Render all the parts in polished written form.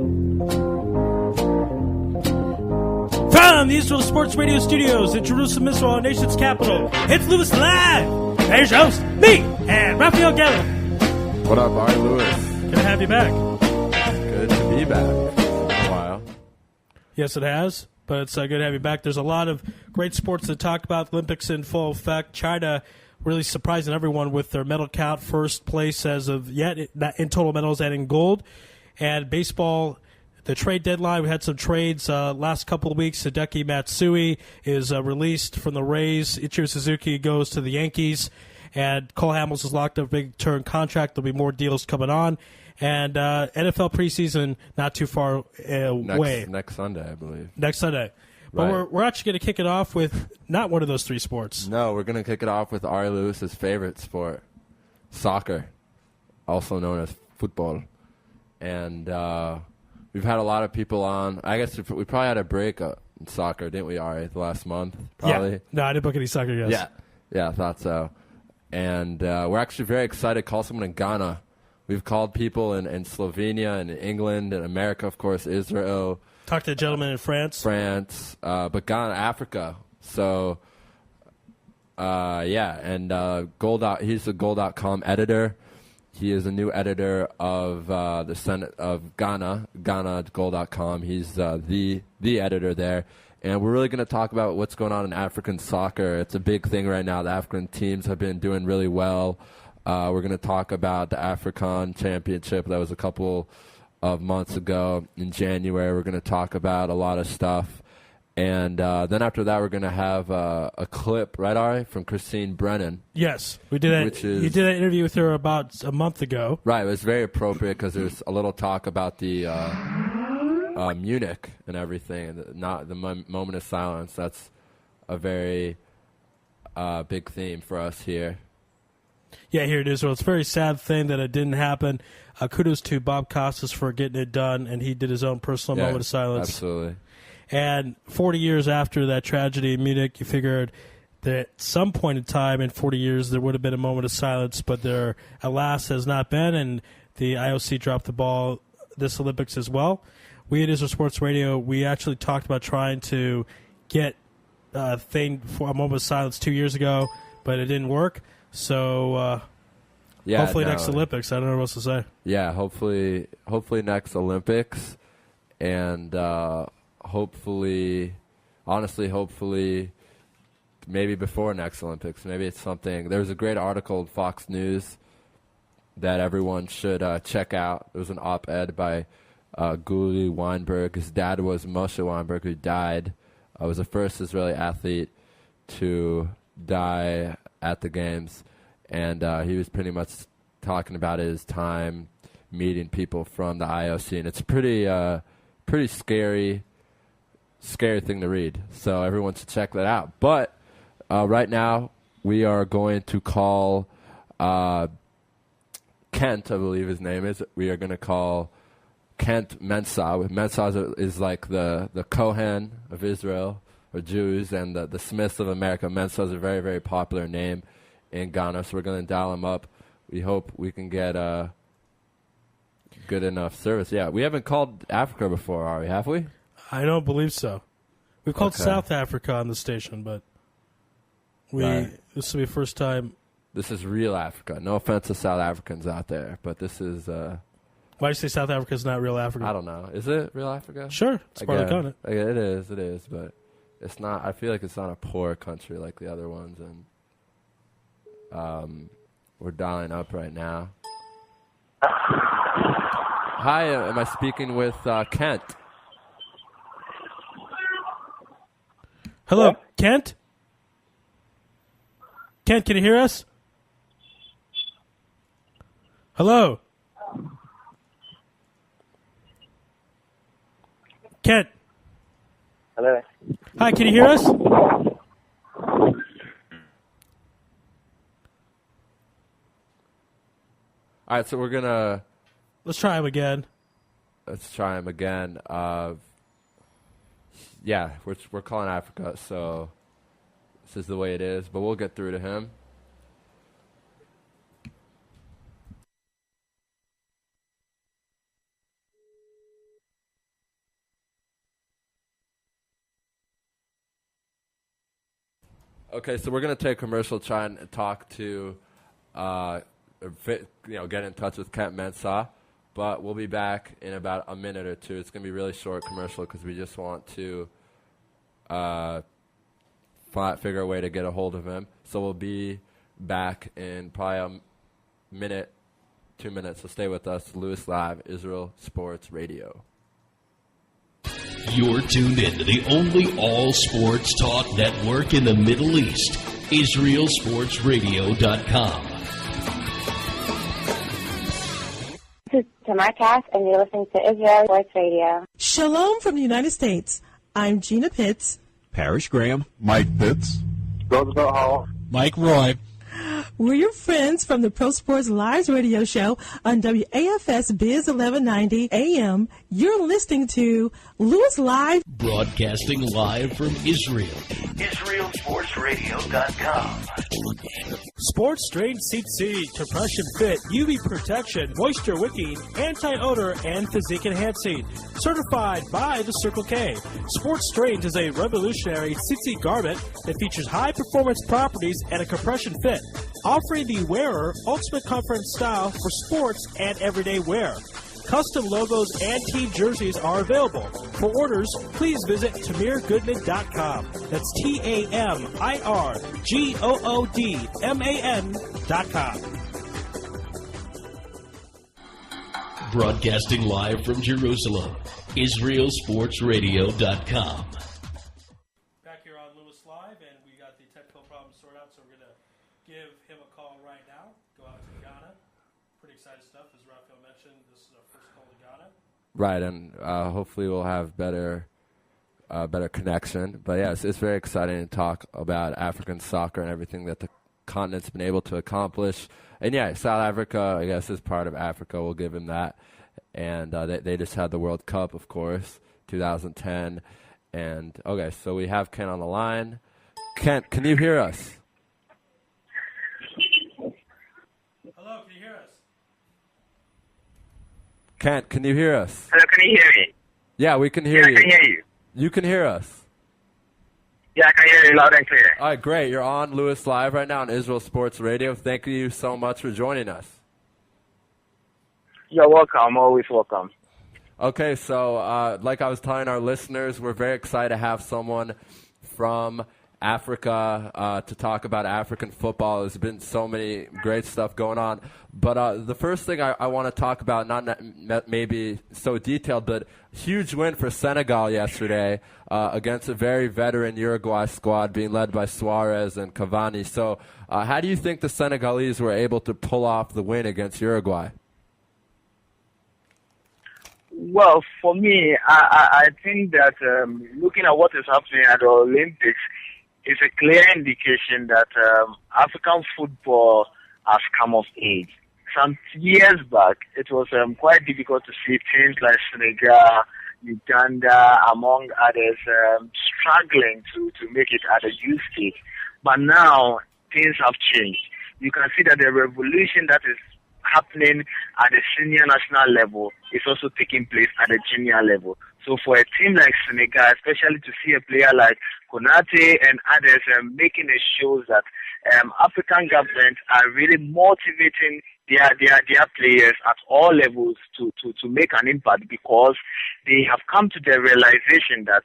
From the Israel Sports Radio Studios in Jerusalem, Israel, our nation's capital, it's Louis Live. There's your host, me, and Raphael Gallo. What up, Ari Louis? Good to have you back. Good to be back. It's been a while. Yes, it has, but it's good to have you back. There's a lot of great sports to talk about. Olympics in full effect. China really surprising everyone with their medal count, first place as of yet in total medals and in gold. And baseball, the trade deadline, we had some trades last couple of weeks. Hideki Matsui is released from the Rays. Ichiro Suzuki goes to the Yankees. And Cole Hamels is locked up a big-term contract. There'll be more deals coming on. And NFL preseason not too far away. Next Sunday, I believe. Next Sunday. But Right. we're actually going to kick it off with not one of those three sports. No, we're going to kick it off with Ari Lewis's favorite sport, soccer, also known as football. And we've had a lot of people on. I guess we probably had a break in soccer, didn't we, Ari, the last month? Probably. Yeah. No, I didn't book any soccer guys. Yeah, I thought so. And we're actually very excited to call someone in Ghana. We've called people in Slovenia and in England and America, of course, Israel. Talked to a gentleman in France. But Ghana, Africa. So, and he's the Goal.com editor. He is a new editor of the Senate of Ghana, Goal.com. He's the editor there. And we're really going to talk about what's going on in African soccer. It's a big thing right now. The African teams have been doing really well. We're going to talk about the AFRICON Championship that was a couple of months ago in January. We're going to talk about a lot of stuff. And then after that, we're going to have a clip, right, Ari, from Christine Brennan. Yes, we did that. You did an interview with her about a month ago. Right, it was very appropriate because there's a little talk about the Munich and everything, and not the moment of silence. That's a very big theme for us here. Yeah, here it is. Well, it's a very sad thing that it didn't happen. Kudos to Bob Costas for getting it done, and he did his own personal moment of silence. Absolutely. And 40 years after that tragedy in Munich, you figured that at some point in time in 40 years there would have been a moment of silence, but there, alas, has not been, and the IOC dropped the ball this Olympics as well. We at Israel Sports Radio, we actually talked about trying to get a thing for a moment of silence 2 years ago, but it didn't work. So hopefully next Olympics. I don't know what else to say. Yeah, hopefully next Olympics, and hopefully maybe before next Olympics. Maybe it's something. There was a great article in Fox News that everyone should check out. It was an op-ed by Guli Weinberg. His dad was Moshe Weinberg, who died. Was the first Israeli athlete to die at the games, and he was pretty much talking about his time meeting people from the IOC, and it's a pretty scary thing to read. So everyone should check that out. But right now we are going to call Kent, I believe his name is. We are going to call Kent Mensah. Mensah is like the Kohen of Israel, or Jews, and the Smiths of America. Mensah is a very, very popular name in Ghana, so we're going to dial him up. We hope we can get good enough service. Yeah, we haven't called Africa before, Ari, have we? I don't believe so. We've called South Africa on the station, but this will be the first time. This is real Africa. No offense to South Africans out there, but this is... Why do you say South Africa is not real Africa? I don't know. Is it real Africa? Sure. It's part of the continent. It is, but it's not. I feel like it's not a poor country like the other ones, and we're dialing up right now. Hi, am I speaking with Kent? Hello, Kent? Kent, can you hear us? Hello? Kent? Hello? Hi, can you hear us? All right, so we're going to... Let's try him again. Let's try him again. Yeah, we're calling Africa, so this is the way it is, but we'll get through to him. Okay, so we're going to take a commercial, try and talk to, get in touch with Kent Mensah. But we'll be back in about a minute or two. It's going to be a really short commercial because we just want to figure a way to get a hold of him. So we'll be back in probably a minute, 2 minutes. So stay with us. Louis Live, Israel Sports Radio. You're tuned in to the only all-sports talk network in the Middle East, IsraelSportsRadio.com. This is Tamar Cass, and you're listening to Israel Sports Radio. Shalom from the United States. I'm Gina Pitts. Parrish Graham. Mike Pitts. Roosevelt Hall. Mike Roy. We're your friends from the Pro Sports Lives radio show on WAFS Biz 1190 AM. You're listening to Louis Live. Broadcasting live from Israel. IsraelSportsRadio.com. Sports Strain Seat C, compression fit, UV protection, moisture wicking, anti-odor, and physique enhancing. Certified by the Circle K. Sports Strains is a revolutionary seat garment that features high performance properties and a compression fit, offering the wearer ultimate comfort and style for sports and everyday wear. Custom logos and team jerseys are available. For orders, please visit TamirGoodman.com. That's TamirGoodman.com. Broadcasting live from Jerusalem, IsraelSportsRadio.com. Back here on Louis Live, and we got the technical problem sorted out, so we're going to give him a call right now. Go out to Ghana. Pretty exciting stuff, as Raphael mentioned. This is our first call to Ghana. Right, and hopefully we'll have better connection. But yeah, it's very exciting to talk about African soccer and everything that the continent's been able to accomplish. And yeah, South Africa, I guess, is part of Africa. We'll give him that. And they just had the World Cup, of course, 2010. And okay, so we have Kent on the line. Kent, can you hear us? Hello, can you hear us? Kent, can you hear us? Hello, can you hear me? Yeah, we can hear you. I can hear you. You can hear us. Yeah, I can hear you loud and clear. All right, great. You're on Louis Live right now on Israel Sports Radio. Thank you so much for joining us. You're welcome. Always welcome. Okay, so like I was telling our listeners, we're very excited to have someone from Africa to talk about African football. There's been so many great stuff going on. But the first thing I want to talk about, not maybe so detailed, but huge win for Senegal yesterday against a very veteran Uruguay squad being led by Suarez and Cavani. So how do you think the Senegalese were able to pull off the win against Uruguay? Well, for me, I think that looking at what is happening at the Olympics is a clear indication that African football has come of age. Some years back, it was quite difficult to see teams like Senegal, Uganda, among others, struggling to make it at a youth stage. But now, things have changed. You can see that the revolution that is happening at the senior national level is also taking place at the junior level. So for a team like Senegal, especially to see a player like Konate and others making it shows that African governments are really motivating their players at all levels to make an impact, because they have come to the realization that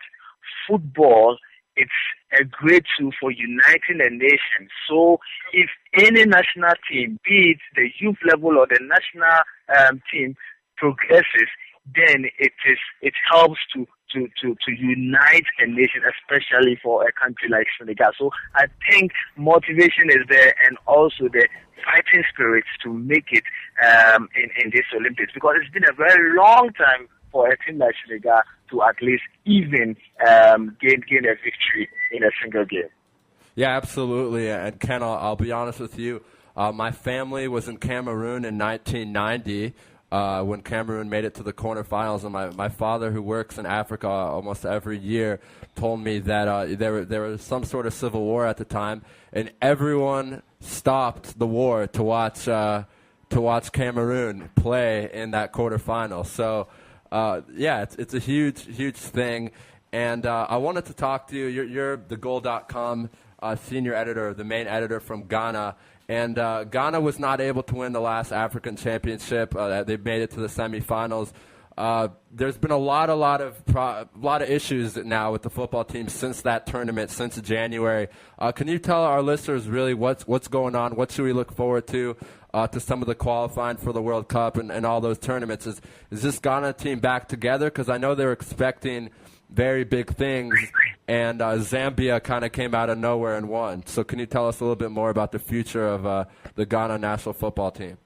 football, it's a great tool for uniting a nation. So if any national team, be it the youth level or the national team, progresses, then it helps to unite a nation, especially for a country like Senegal. So I think motivation is there, and also the fighting spirits to make it in this Olympics, because it's been a very long time for a team like Senegal to at least even gain a victory in a single game. Yeah, absolutely. And Ken, I'll be honest with you. My family was in Cameroon in 1990 when Cameroon made it to the quarterfinals, and my father, who works in Africa almost every year, told me that there was some sort of civil war at the time, and everyone stopped the war to watch Cameroon play in that quarterfinal. So. Yeah, it's a huge thing. And I wanted to talk to you. You're the goal.com senior editor, the main editor from Ghana. And Ghana was not able to win the last African championship. They made it to the semifinals. There's been a lot of issues now with the football team since that tournament, since January. Can you tell our listeners really what's going on? What should we look forward to some of the qualifying for the World Cup and all those tournaments? Is this Ghana team back together? Because I know they're expecting very big things, and Zambia kind of came out of nowhere and won. So can you tell us a little bit more about the future of the Ghana national football team?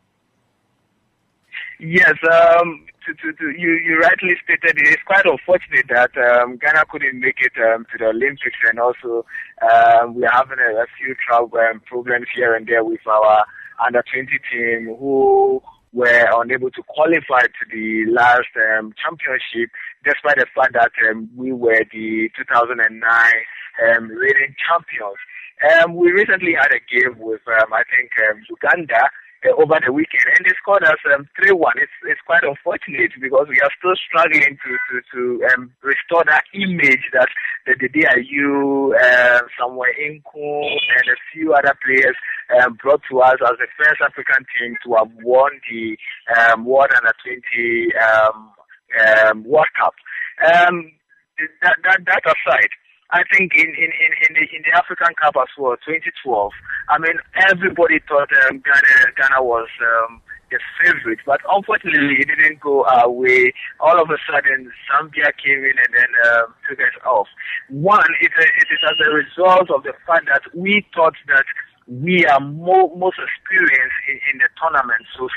Yes, you rightly stated it is quite unfortunate that Ghana couldn't make it to the Olympics, and also we are having a few problems here and there with our under-20 team who were unable to qualify to the last championship, despite the fact that we were the 2009 reigning champions. We recently had a game with, I think, Uganda over the weekend, and they scored us 3-1. It's quite unfortunate because we are still struggling to restore that image that the DIU, Samuel Nku, and a few other players brought to us as the first African team to have won the World Under-20 World Cup. That aside, I think in the African Cup as well, 2012, I mean, everybody thought Ghana was the favorite, but unfortunately it didn't go our way. All of a sudden, Zambia came in and then took us off. One, it is as a result of the fact that we thought that we are most experienced in the tournament, so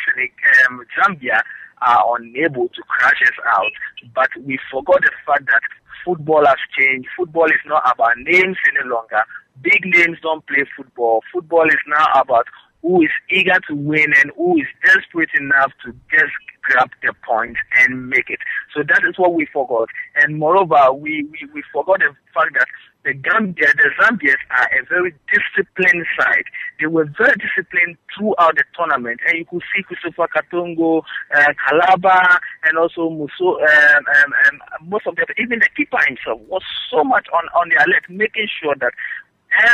Zambia are unable to crash us out, but we forgot the fact that football has changed. Football is not about names any longer. Big names don't play football. Football is now about who is eager to win and who is desperate enough to just grab the point and make it. So that is what we forgot. And moreover, we forgot the fact that the Zambians are a very disciplined side. They were very disciplined throughout the tournament. And you could see Christopher Katongo, Kalaba, and also Muso, most of them, even the keeper himself, was so much on the alert, making sure that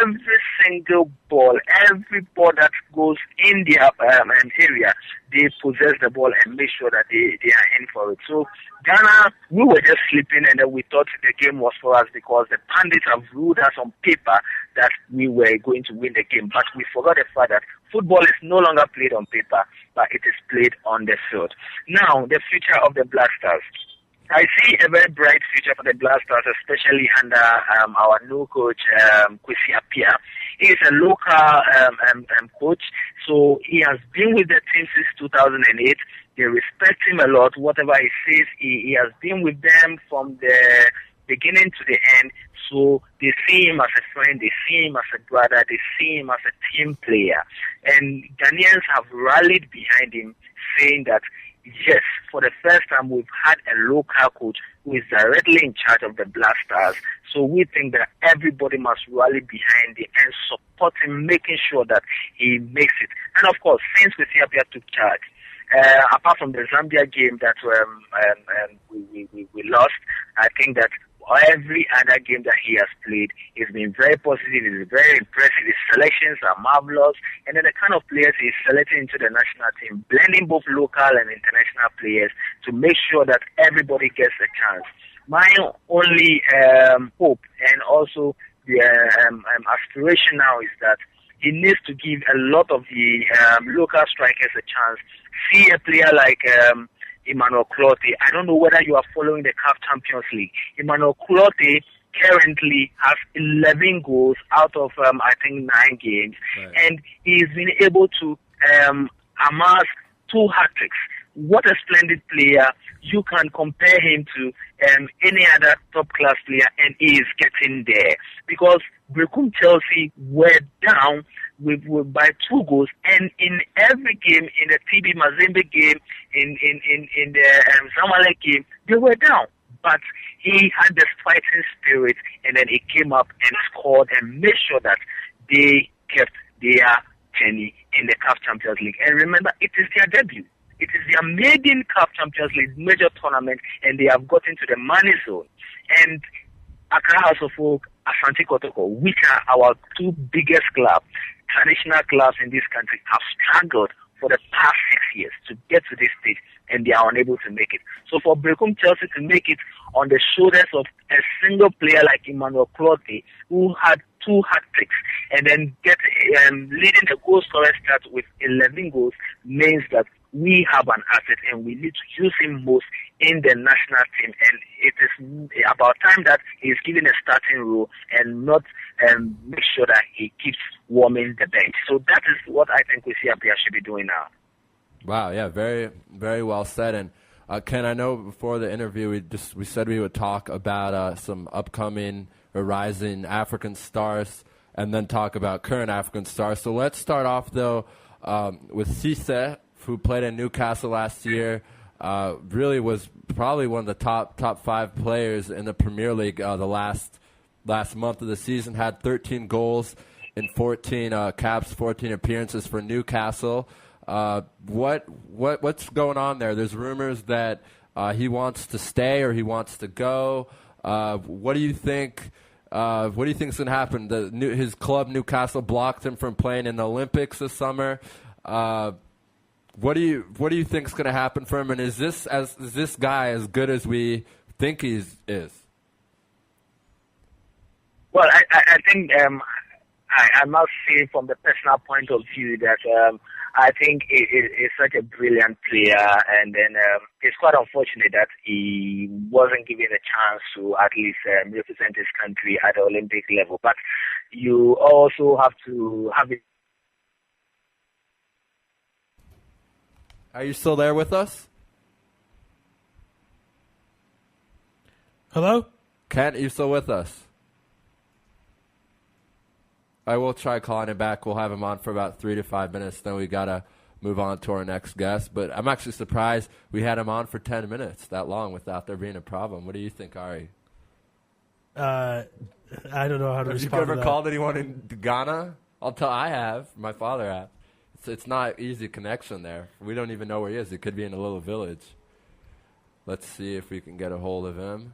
every single ball, every ball that goes in their area, they possess the ball and make sure that they are in for it. So Ghana, we were just sleeping and then we thought the game was for us because the pundits have ruled us on paper that we were going to win the game. But we forgot the fact that football is no longer played on paper, but it is played on the field. Now, the future of the Black Stars. I see a very bright future for the Black Stars, especially under our new coach, Kwesi Appiah. He is a local coach, so he has been with the team since 2008. They respect him a lot. Whatever he says, he has been with them from the beginning to the end. So they see him as a friend, they see him as a brother, they see him as a team player. And Ghanaians have rallied behind him, saying that yes, for the first time we've had a local coach who is directly in charge of the Black Stars. So we think that everybody must rally behind him and support him, making sure that he makes it. And of course, since Kwesi Appiah took charge, apart from the Zambia game that we lost, I think that every other game that he has played has been very positive. It's very impressive. His selections are marvelous. And then the kind of players he's selecting into the national team, blending both local and international players to make sure that everybody gets a chance. My only hope and also the aspiration now is that he needs to give a lot of the local strikers a chance. See a player like Emmanuel Clottey. I don't know whether you are following the CAF Champions League. Emmanuel Clottey currently has 11 goals out of, I think, 9 games. Right. And he's been able to amass 2 hat-tricks. What a splendid player. You can compare him to any other top-class player, and he is getting there. Because Brekum Chelsea were down by 2 goals, and in every game, in the TB Mazembe game, in the Zamalek game, they were down. But he had the fighting spirit, and then he came up and scored and made sure that they kept their journey in the CAF Champions League. And remember, it is their debut. It is their maiden CAF Champions League major tournament, and they have gotten to the money zone. And Accra House of Folk Asante Kotoko, which are our two biggest clubs, traditional clubs in this country, have struggled for the past 6 years to get to this stage, and they are unable to make it. So for Brekum Chelsea to make it on the shoulders of a single player like Emmanuel Clote, who had 2 hat-tricks, and then get leading the goal scorer stat with 11 goals, means that we have an asset and we need to use him most in the national team. And it is about time that he's given a starting role and not make sure that he keeps warming the bench. So that is what I think we see Abia should be doing now. Wow, yeah, very, very well said. And Ken, I know before the interview we said we would talk about some upcoming or rising African stars and then talk about current African stars. So let's start off, though, with Cisse, who played in Newcastle last year. Really was probably one of the top 5 players in the Premier League the last month of the season. Had 13 goals in 14 caps, 14 appearances for Newcastle. What's going on there? There's rumors that he wants to stay or he wants to go. What do you think? What do you think is going to happen? His club Newcastle blocked him from playing in the Olympics this summer. What do you think is going to happen for him? And is this guy as good as we think he is? Well, I think I must say from the personal point of view that I think he's such a brilliant player, and then it's quite unfortunate that he wasn't given a chance to at least represent his country at the Olympic level. But you also have to have it. Are you still there with us? Hello? Kent, are you still with us? I will try calling him back. We'll have him on for about 3 to 5 minutes. Then we got to move on to our next guest. But I'm actually surprised we had him on for 10 minutes that long without there being a problem. What do you think, Ari? I don't know how to respond to that. Have you ever called anyone in Ghana? I have. My father has. It's not easy connection there. We don't even know where he is. He could be in a little village. Let's see if we can get a hold of him.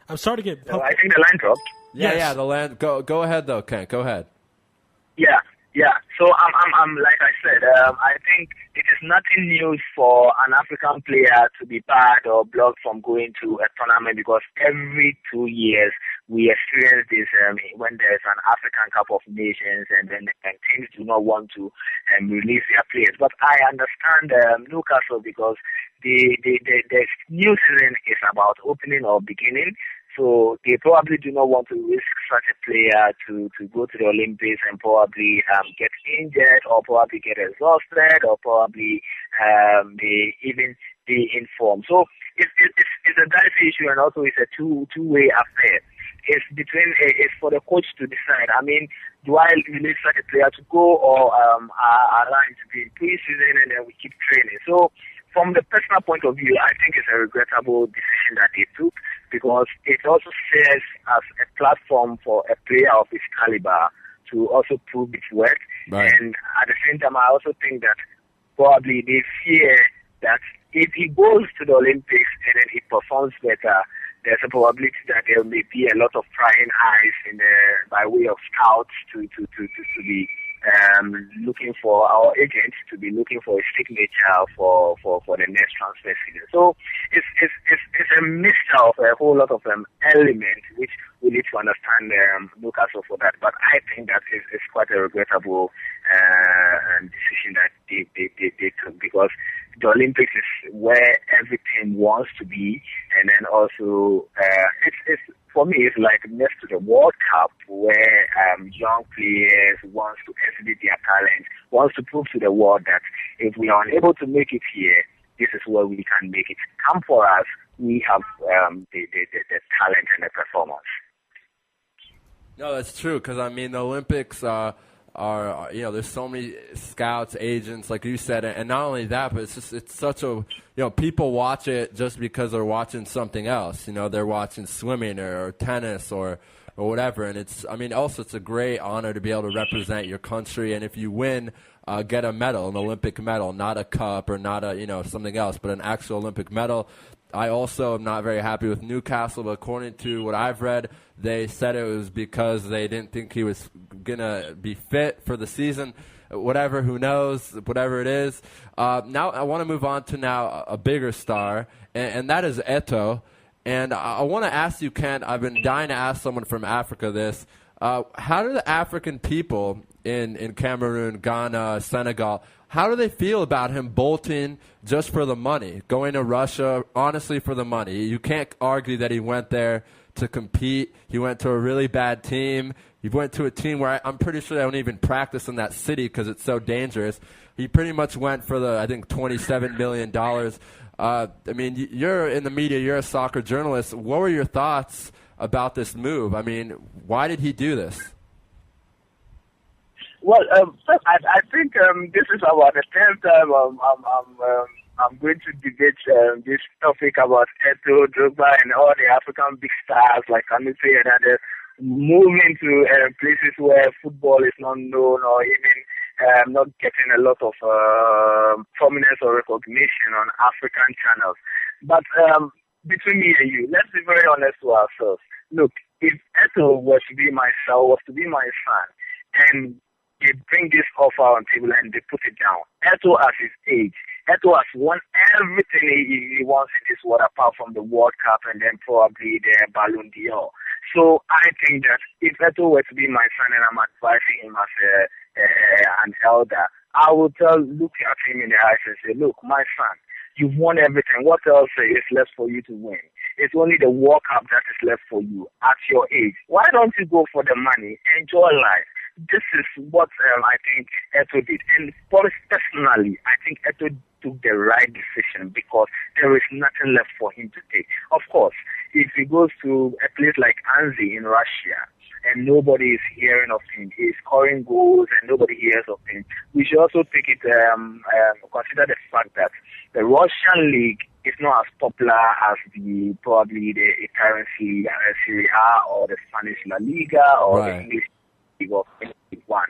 I'm sorry to get... So I think the line dropped. Yeah, the land. Go ahead, though, Kent. Go ahead. Yeah. So I'm like I said, I think it is nothing new for an African player to be barred or blocked from going to a tournament, because every 2 years we experience this when there's an African Cup of Nations and then teams do not want to release their players. But I understand Newcastle, because the new season is about opening or beginning. So they probably do not want to risk such a player to go to the Olympics and probably get injured or probably get exhausted or probably they even be informed. So it's a dicey issue, and also it's a two-way affair. It's for the coach to decide. I mean, do I release such a player to go, or allow him to be in pre-season and then we keep training? So from the personal point of view, I think it's a regrettable decision that they took, because it also serves as a platform for a player of his caliber to also prove its worth. Right. And at the same time, I also think that probably they fear that if he goes to the Olympics and then he performs better, there's a probability that there may be a lot of prying eyes by way of scouts to be looking for our agents to be looking for a signature for the next transfer season. So it's a mixture of a whole lot of elements which we need to understand Newcastle for that. But I think that it's quite a regrettable decision that they took, because the Olympics is where every team wants to be, and then also it's for me, it's like next to the World Cup, where young players wants to exhibit their talent, wants to prove to the world that if we are unable to make it here, this is where we can make it. Come for us, we have the talent and the performance. No, that's true, because, I mean, the Olympics are there's so many scouts, agents, like you said, and not only that, but it's such a, people watch it just because they're watching something else. They're watching swimming or tennis or or whatever. And it's a great honor to be able to represent your country. And if you win, get a medal, an Olympic medal, not a cup or not a, something else, but an actual Olympic medal. I also am not very happy with Newcastle, but according to what I've read, they said it was because they didn't think he was going to be fit for the season. Whatever, who knows, whatever it is. Now I want to move on to a bigger star, and that is Eto'o. And I want to ask you, Kent, I've been dying to ask someone from Africa this. How do the African people in Cameroon, Ghana, Senegal, how do they feel about him bolting just for the money, going to Russia, honestly, for the money? You can't argue that he went there to compete. He went to a really bad team. He went to a team where I'm pretty sure they don't even practice in that city because it's so dangerous. He pretty much went for the, I think, $27 million. You're in the media. You're a soccer journalist. What were your thoughts about this move? I mean, why did he do this? Well, first, I think this is about the 10th time I'm going to debate this topic about Eto'o, Drogba, and all the African big stars like Kanute and others moving to places where football is not known or even not getting a lot of prominence or recognition on African channels. But between me and you, let's be very honest to ourselves. Look, if Eto'o was to be my son, and they bring this offer on the table and they put it down, Eto'o at his age, Eto'o has won everything he wants in this world apart from the World Cup and then probably the Ballon d'Or. So I think that if Eto'o were to be my son and I'm advising him as an elder, I would look at him in the eyes and say, look, my son, you've won everything. What else is left for you to win? It's only the World Cup that is left for you at your age. Why don't you go for the money? Enjoy life. This is what I think Eto'o did. And personally, I think Eto'o took the right decision because there is nothing left for him to take. Of course, if he goes to a place like Anzi in Russia and nobody is hearing of him, he's scoring goals and nobody hears of him, we should also take it, consider the fact that the Russian league is not as popular as probably the currency Serie A or the Spanish La Liga or the English League of League One.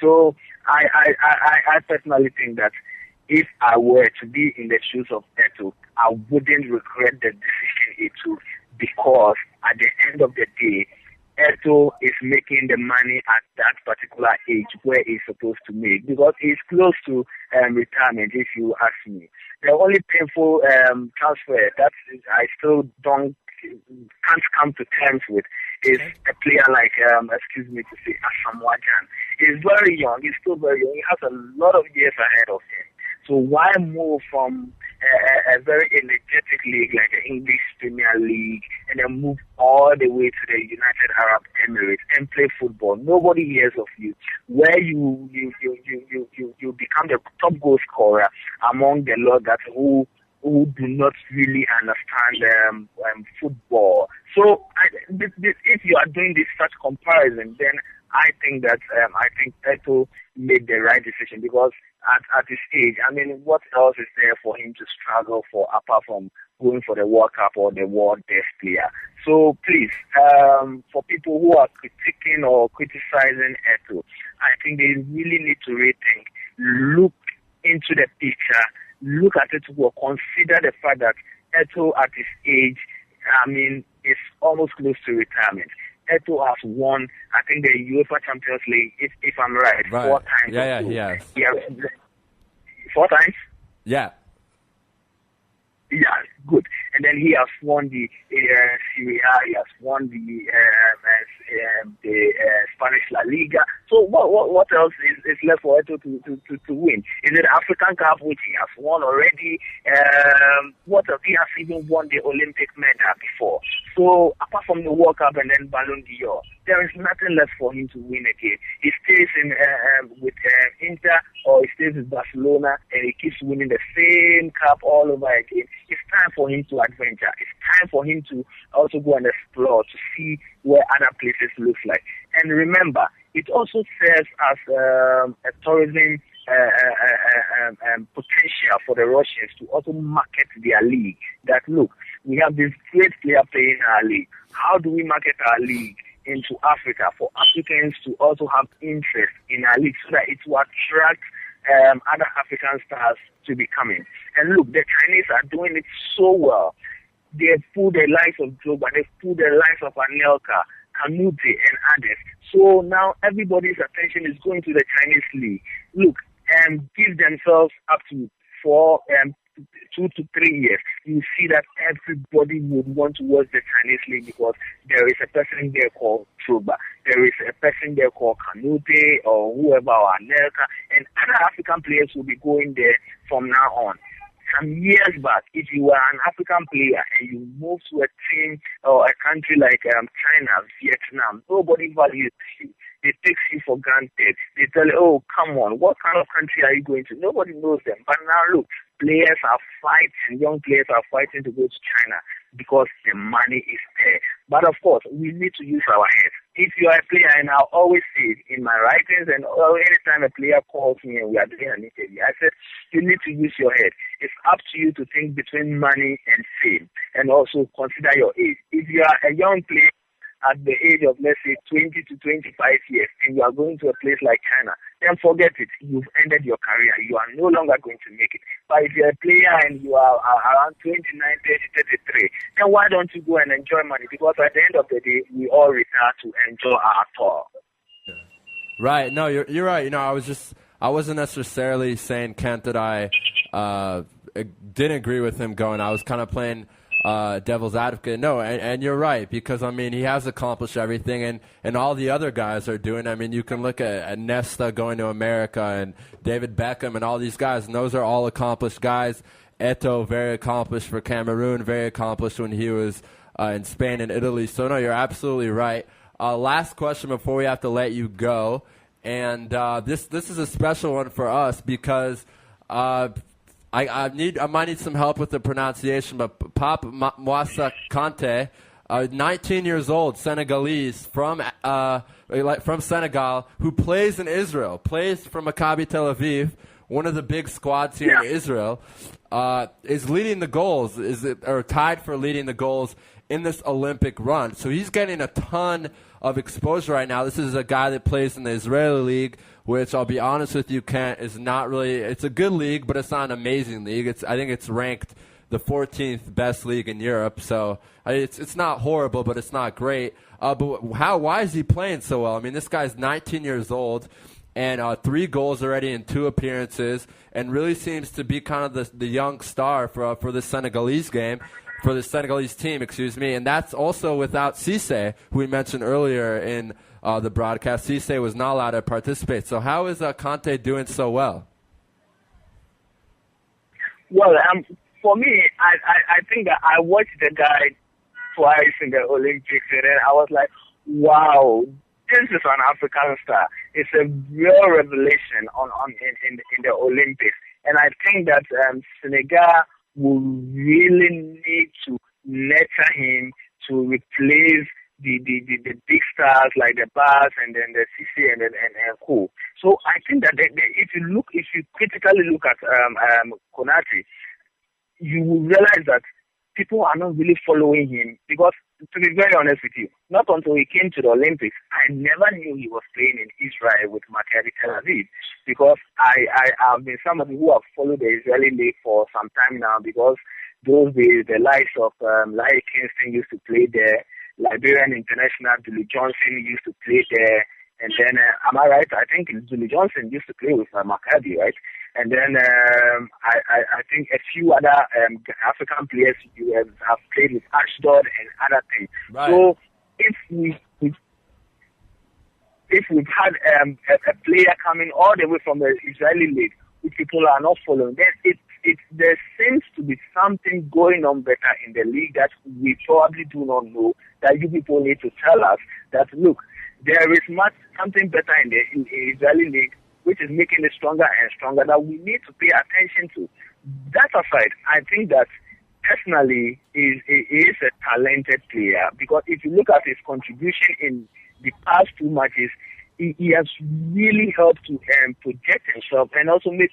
So I personally think that if I were to be in the shoes of Eto'o, I wouldn't regret the decision he took because at the end of the day, Eto'o is making the money at that particular age where he's supposed to make because he's close to retirement, if you ask me. The only painful transfer that I still can't come to terms with is a player like, Asamoah Gyan. He's very young. He's still very young. He has a lot of years ahead of him. So why move from a very energetic league like the English Premier League and then move all the way to the United Arab Emirates and play football? Nobody hears of you. Where you become the top goal scorer among the lot that who do not really understand football. So if you are doing this such comparison, then I think that Eto'o made the right decision because at his age, what else is there for him to struggle for apart from going for the World Cup or the World Best Player? So please, for people who are critiquing or criticizing Eto'o, I think they really need to rethink, look into the picture, look at it, or consider the fact that Eto'o at his age, is almost close to retirement. Eto'o has won, I think, the UEFA Champions League, if I'm right, 4 times. Yeah. 4 times? Yeah. Yeah, good. And then he has won the Serie A, he has won the Spanish La Liga. So what else is left for Eto'o to win? Is it the African Cup, which he has won already? What else? He has even won the Olympic medal before. So apart from the World Cup and then Ballon d'Or, there is nothing left for him to win again. He stays with Inter or he stays with Barcelona and he keeps winning the same cup all over again. It's time for him to adventure. It's time for him to also go and explore to see where other places look like. And remember, it also serves as a tourism potential for the Russians to also market their league. That look, we have this great player playing our league. How do we market our league into Africa, for Africans to also have interest in our league so that it will attract other African stars to be coming. And look, the Chinese are doing it so well. They've pulled the likes of Drogba, they've pulled the likes of Anelka, Kanute, and others. So now everybody's attention is going to the Chinese league. Look, give themselves up to 2 to 3 years. You see that everybody would want to watch the Chinese league because there is a person there called Drogba. There is a person there called Kanute or whoever, or Anelka, and other African players will be going there from now on. Some years back, if you were an African player and you moved to a team or a country like China, Vietnam, nobody values you. They take you for granted. They tell you, oh, come on, what kind of country are you going to? Nobody knows them. But now look, players are fighting, young players are fighting to go to China because the money is there. But of course, we need to use our heads. If you are a player, and I always say it in my writings, and anytime a player calls me and we are doing an interview, I said, you need to use your head. It's up to you to think between money and fame, and also consider your age. If you are a young player at the age of, let's say, 20 to 25 years, and you are going to a place like China, then forget it. You've ended your career. You are no longer going to make it. But if you're a player and you are around 29, 30, 33, then why don't you go and enjoy money? Because at the end of the day, we all retire to enjoy our tour. Right. No, you're right. You know, I wasn't necessarily saying, Kent, that I didn't agree with him going. I was kind of playing devil's advocate. No, and you're right, because, I mean, he has accomplished everything, and all the other guys are doing. I mean, you can look at Nesta going to America and David Beckham and all these guys, and those are all accomplished guys. Eto'o, very accomplished for Cameroon, very accomplished when he was in Spain and Italy. So, no, you're absolutely right. Last question before we have to let you go, and this is a special one for us because I might need some help with the pronunciation, but Pape Moussa Kanté, 19 years old, Senegalese from Senegal, who plays in Israel, plays for Maccabi Tel Aviv, one of the big squads here in Israel, is leading the goals, or tied for leading the goals in this Olympic run. So he's getting a ton of exposure right now. This is a guy that plays in the Israeli league, which I'll be honest with you, Kent, is not really – it's a good league, but it's not an amazing league. I think it's ranked the 14th best league in Europe. So it's not horrible, but it's not great. But why is he playing so well? I mean, this guy's 19 years old and 3 goals already in 2 appearances, and really seems to be kind of the young star for the Senegalese game. For the Senegalese team, and that's also without Cisse, who we mentioned earlier in the broadcast. Cisse was not allowed to participate. So how is Kanté doing so well? Well, for me, I think that I watched the guy twice in the Olympics, and then I was like, wow, this is an African star. It's a real revelation in the Olympics. And I think that Senegal will really need to nurture him to replace the big stars like the Bas and then the Cisse and Co. So I think that if you critically look at Konate, you will realize that people are not really following him because, to be very honest with you, not until he came to the Olympics, I never knew he was playing in Israel with Maccabi Tel Aviv, because I have been somebody who have followed the Israeli league for some time now, because those days the likes of Larry Kingston used to play there, Liberian international Billy Johnson used to play there, and then, am I right? I think Billy Johnson used to play with Maccabi, right? And then I think a few other African players have played with Ashdod and other things. Right. So if we've had a player coming all the way from the Israeli league, which people are not following, then there seems to be something going on better in the league that we probably do not know, that you people need to tell us that, look, there is something better in the Israeli league, which is making it stronger and stronger, that we need to pay attention to. That aside, I think that personally he is a talented player, because if you look at his contribution in the past 2 matches, he has really helped to project himself and also make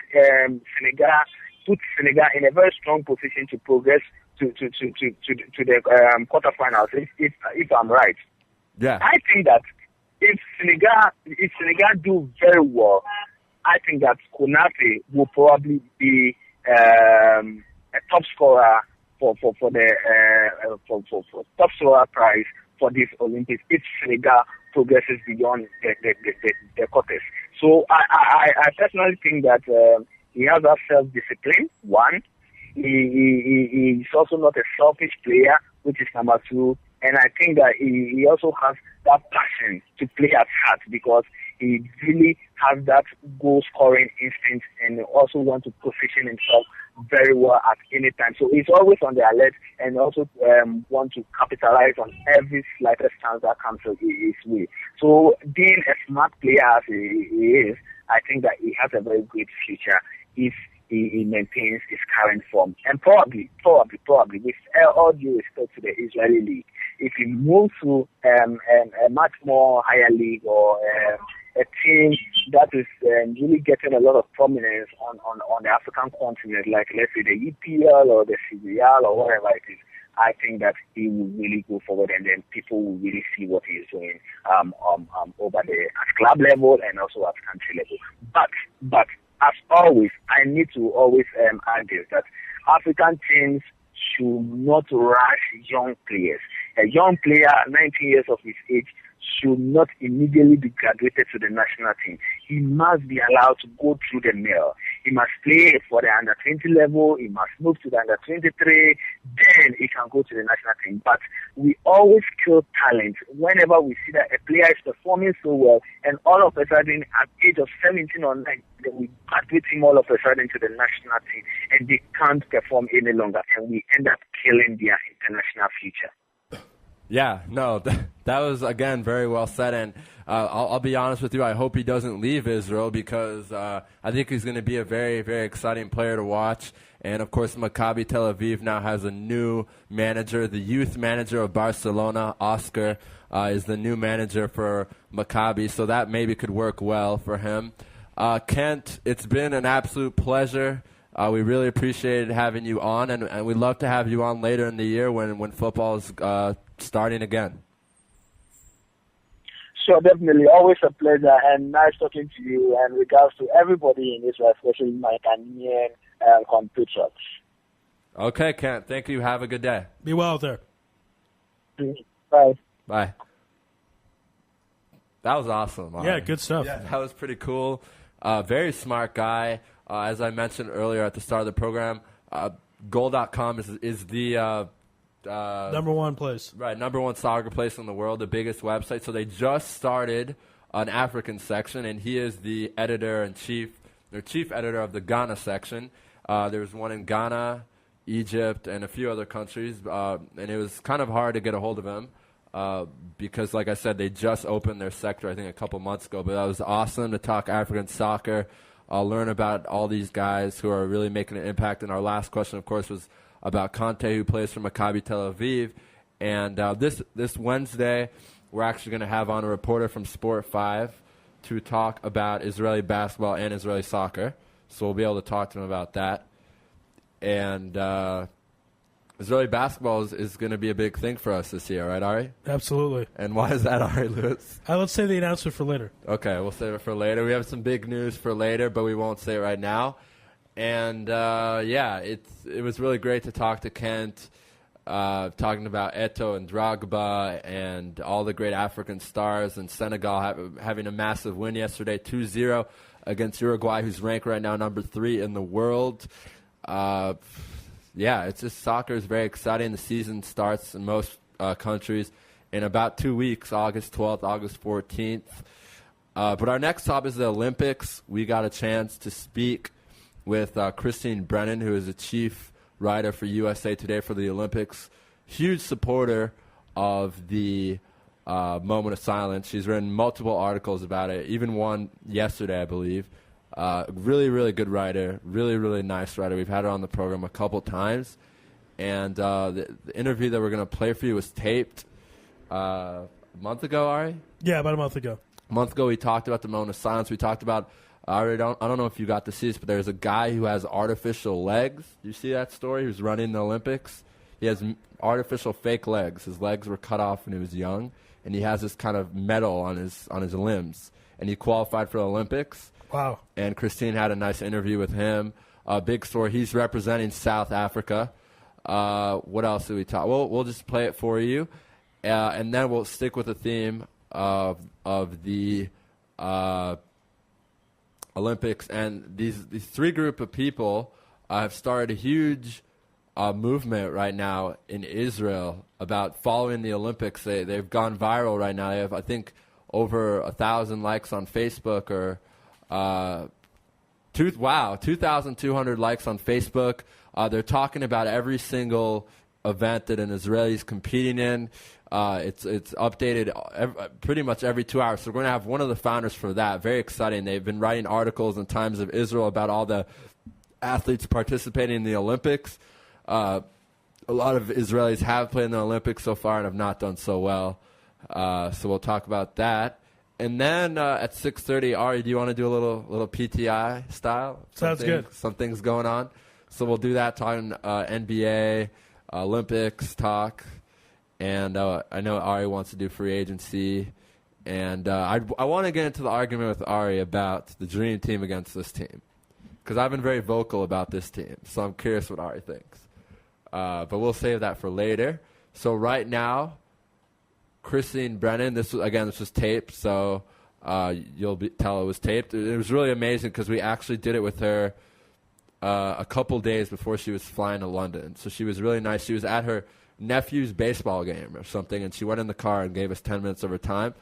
put Senegal in a very strong position to progress to the quarterfinals, if I'm right. Yeah. I think that if Senegal do very well, I think that Konate will probably be a top scorer for top scorer prize for this Olympics if Senegal progresses beyond the quarters. So I personally think that he has that self-discipline. One, he's also not a selfish player, which is number two. And I think that he also has that passion to play at heart because he really has that goal-scoring instinct and also wants to position himself very well at any time. So he's always on the alert and also want to capitalize on every slightest chance that comes his way. So being a smart player as he is, I think that he has a very great future if he maintains his current form. And probably, with all due respect to the Israeli league, if he moves to a much more higher league or a team that is really getting a lot of prominence on the African continent, like let's say the EPL or the CBL or whatever it is, I think that he will really go forward and then people will really see what he is doing over there at club level and also at country level. But as always, I need to always add this, that African teams should not rush young players. A young player, 19 years of his age, should not immediately be graduated to the national team. He must be allowed to go through the mill. He must play for the under-20 level. He must move to the under-23. Then he can go to the national team. But we always kill talent whenever we see that a player is performing so well, and all of a sudden, at the age of 17 or 19, we graduate him all of a sudden to the national team, and they can't perform any longer, and we end up killing their international future. Yeah, no, that was, again, very well said. And I'll be honest with you, I hope he doesn't leave Israel because I think he's going to be a very, very exciting player to watch. And, of course, Maccabi Tel Aviv now has a new manager. The youth manager of Barcelona, Oscar, is the new manager for Maccabi, so that maybe could work well for him. Kent, it's been an absolute pleasure. We really appreciated having you on, and we'd love to have you on later in the year when football is starting again. Sure, definitely. Always a pleasure and nice talking to you, and regards to everybody in Israel, especially my Ghanaian compatriots. Okay, Kent. Thank you. Have a good day. Be well there. Bye. Bye. That was awesome. Yeah, good stuff. Yeah, that was pretty cool. Very smart guy. As I mentioned earlier at the start of the program, Goal.com is the number one place. Right, number one soccer place in the world, the biggest website. So they just started an African section, and he is the editor-in-chief, or chief editor of the Ghana section. There's one in Ghana, Egypt, and a few other countries, and it was kind of hard to get a hold of him because, like I said, they just opened their sector, I think, a couple months ago. But that was awesome to talk African soccer. I'll learn about all these guys who are really making an impact. And our last question, of course, was about Conte, who plays for Maccabi Tel Aviv. And this Wednesday, we're actually going to have on a reporter from Sport 5 to talk about Israeli basketball and Israeli soccer. So we'll be able to talk to him about that. And Israeli basketball is going to be a big thing for us this year, right, Ari? Absolutely. And why is that, Ari Louis? Let's say the announcement for later. Okay, we'll save it for later. We have some big news for later, but we won't say it right now. And, it was really great to talk to Kent, talking about Eto'o and Drogba and all the great African stars, and Senegal having a massive win yesterday, 2-0 against Uruguay, who's ranked right now number 3 in the world. It's just soccer is very exciting. The season starts in most countries in about 2 weeks, August 12th, August 14th. But our next stop is the Olympics. We got a chance to speak with Christine Brennan, who is the chief writer for USA Today for the Olympics. Huge supporter of the moment of silence. She's written multiple articles about it, even one yesterday, I believe. Really, really good writer, really, really nice writer. We've had her on the program a couple times. And the interview that we're going to play for you was taped a month ago, Ari? Yeah, about a month ago. A month ago, we talked about the moment of silence. We talked about, I don't know if you got to see this, but there's a guy who has artificial legs. You see that story? Who's running the Olympics? He has artificial fake legs. His legs were cut off when he was young. and he has this kind of medal on his limbs, and he qualified for the Olympics. Wow. And Christine had a nice interview with him. Big story. He's representing South Africa. What else did we talk? We'll just play it for you, and then we'll stick with the theme of the Olympics. And these three group of people have started a huge movement right now in Israel about following the Olympics. They've gone viral right now. They have, I think, over 1,000 likes on Facebook, or 2,200 likes on Facebook. They're talking about every single event that an Israeli is competing in. It's updated pretty much every 2 hours. So we're going to have one of the founders for that. Very exciting. They've been writing articles in Times of Israel about all the athletes participating in the Olympics. A lot of Israelis have played in the Olympics so far and have not done so well. So we'll talk about that. And then at 6:30, Ari, do you want to do a little PTI style? Sounds good. Some things going on. So we'll do that, talking NBA, Olympics talk. And I know Ari wants to do free agency. And I want to get into the argument with Ari about the dream team against this team, because I've been very vocal about this team. So I'm curious what Ari thinks. But we'll save that for later. So right now, Christine Brennan, this was taped, so you'll tell it was taped. It was really amazing because we actually did it with her a couple days before she was flying to London. So she was really nice. She was at her nephew's baseball game or something, and she went in the car and gave us 10 minutes of her time.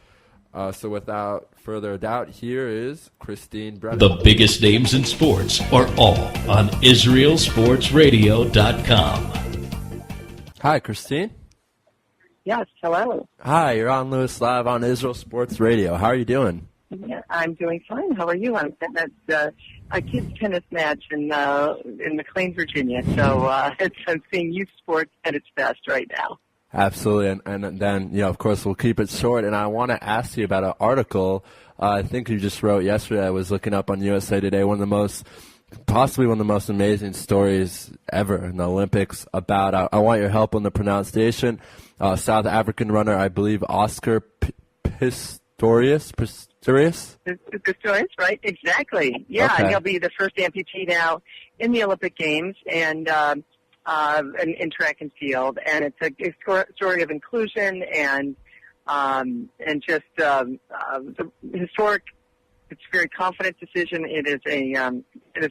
So without further doubt, here is Christine Brennan. The biggest names in sports are all on IsraelSportsRadio.com. Hi, Christine. Yes, hello. Hi, you're on Louis Live on Israel Sports Radio. How are you doing? Yeah, I'm doing fine. How are you? I'm at a kids' tennis match in McLean, Virginia. So I'm seeing youth sports at its best right now. Absolutely, and then, of course, we'll keep it short. And I want to ask you about an article I think you just wrote yesterday. I was looking up on USA Today, possibly one of the most amazing stories ever in the Olympics about, I want your help on the pronunciation, South African runner, I believe, Oscar Pistorius, right? Exactly. Yeah, okay. And he'll be the first amputee now in the Olympic Games and in track and field. And it's a story of inclusion and just the historic. It's a very confident decision. It is a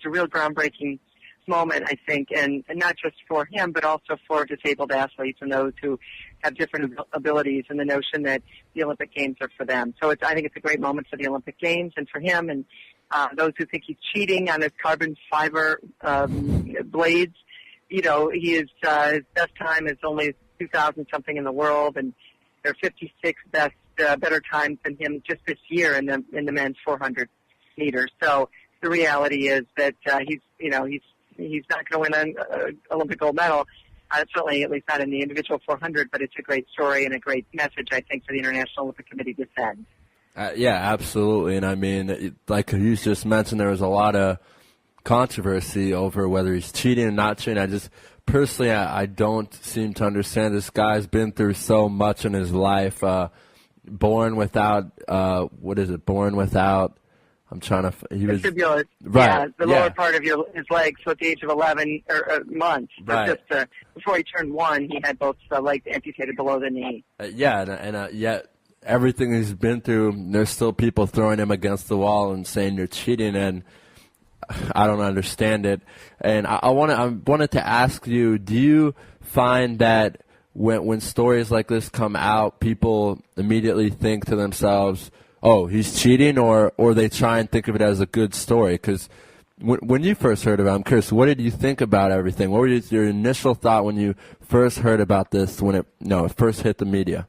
real groundbreaking moment, I think, and not just for him, but also for disabled athletes and those who have different abilities, and the notion that the Olympic Games are for them. So I think it's a great moment for the Olympic Games and for him, and those who think he's cheating on his carbon fiber blades. He is his best time is only 2,000 something in the world, and there are 56 better times than him just this year in the men's 400 meters. So the reality is that he's not going to win an Olympic gold medal. Certainly, at least not in the individual 400. But it's a great story and a great message, I think, for the International Olympic Committee to send. Yeah, absolutely. And I mean, like you just mentioned, there was a lot of controversy over whether he's cheating or not cheating. I just personally, I don't seem to understand. This guy's been through so much in his life. Born without, Born without, I'm trying to, he was, vestibular, right, the lower part of his legs. So at the age of 11 months, right. Just before he turned 1, he had both legs amputated below the knee. Yet everything he's been through, there's still people throwing him against the wall and saying you're cheating, and I don't understand it. And I wanted to ask you, do you find that when stories like this come out, people immediately think to themselves, oh, he's cheating, or they try and think of it as a good story? Because when you first heard about it, I'm curious, what did you think about everything? What was your initial thought when you first heard about this, when it first hit the media?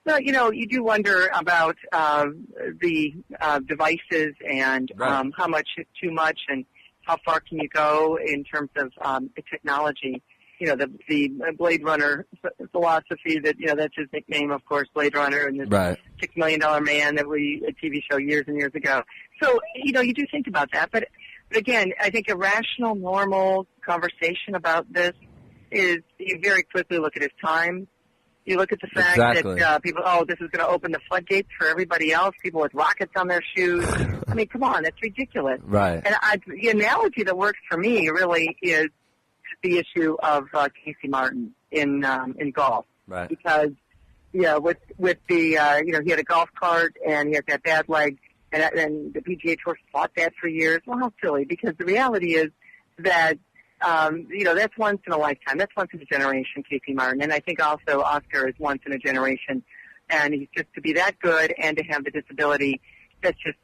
Well, you do wonder about the devices and right. How much is too much and how far can you go in terms of the technology. The Blade Runner philosophy that's his nickname, of course, Blade Runner, and this right. $6 Million Man that a TV show years and years ago. So, you do think about that. But again, I think a rational, normal conversation about this is you very quickly look at his time. You look at the fact that people, this is going to open the floodgates for everybody else, people with rockets on their shoes. I mean, come on, that's ridiculous. Right. And the analogy that works for me really is the issue of Casey Martin in golf. Right. Because, with the, he had a golf cart and he had that bad leg, and the PGA Tour fought that for years. Well, how silly, because the reality is that that's once in a lifetime. That's once in a generation, Casey Martin. And I think also Oscar is once in a generation. And he's just to be that good and to have the disability, that's just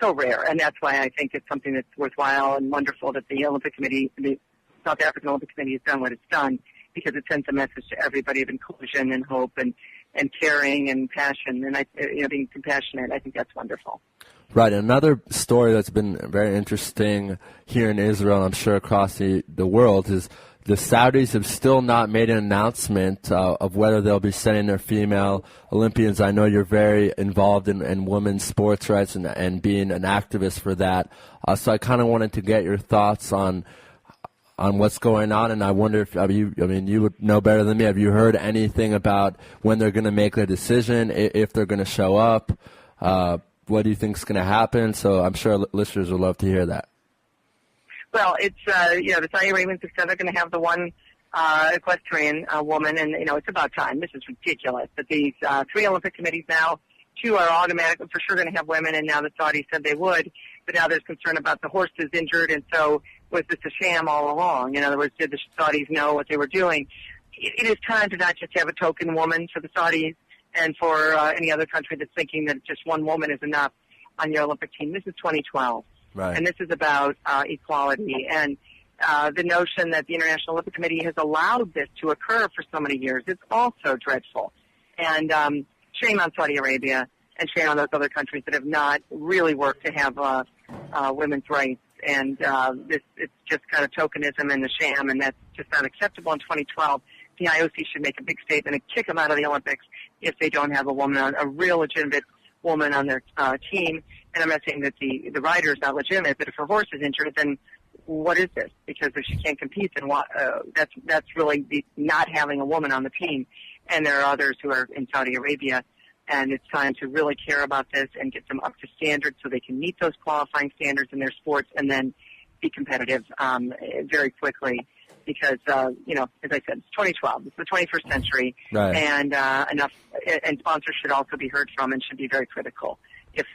so rare. And that's why I think it's something that's worthwhile and wonderful that the South African Olympic Committee has done what it's done, because it sends a message to everybody of inclusion and hope and caring and passion and being compassionate. I think that's wonderful. Right. Another story that's been very interesting here in Israel, and I'm sure across the world, is the Saudis have still not made an announcement of whether they'll be sending their female Olympians. I know you're very involved in women's sports rights and being an activist for that. So I kind of wanted to get your thoughts on what's going on, and I wonder if you would know better than me. Have you heard anything about when they're going to make their decision, if they're going to show up? What do you think is going to happen? So I'm sure listeners would love to hear that. Well, it's the Saudi Arabians have said they're going to have the one equestrian woman, and it's about time. This is ridiculous that these 3 Olympic committees now, 2 are automatically for sure going to have women, and now the Saudis said they would, but now there's concern about the horse is injured, and so was this a sham all along? In other words, did the Saudis know what they were doing? It is time to not just have a token woman for the Saudis and for any other country that's thinking that just one woman is enough on your Olympic team. This is 2012, right. And this is about equality. And the notion that the International Olympic Committee has allowed this to occur for so many years is also dreadful. And shame on Saudi Arabia and shame on those other countries that have not really worked to have women's rights. And it's just kind of tokenism and a sham, and that's just not acceptable in 2012. The IOC should make a big statement and kick them out of the Olympics if they don't have a real legitimate woman on their team. And I'm not saying that the rider is not legitimate, but if her horse is injured, then what is this? Because if she can't compete, then that's really not having a woman on the team. And there are others who are in Saudi Arabia, and it's time to really care about this and get them up to standards so they can meet those qualifying standards in their sports and then be competitive very quickly. Because, as I said, it's 2012. It's the 21st century, right. And sponsors should also be heard from and should be very critical if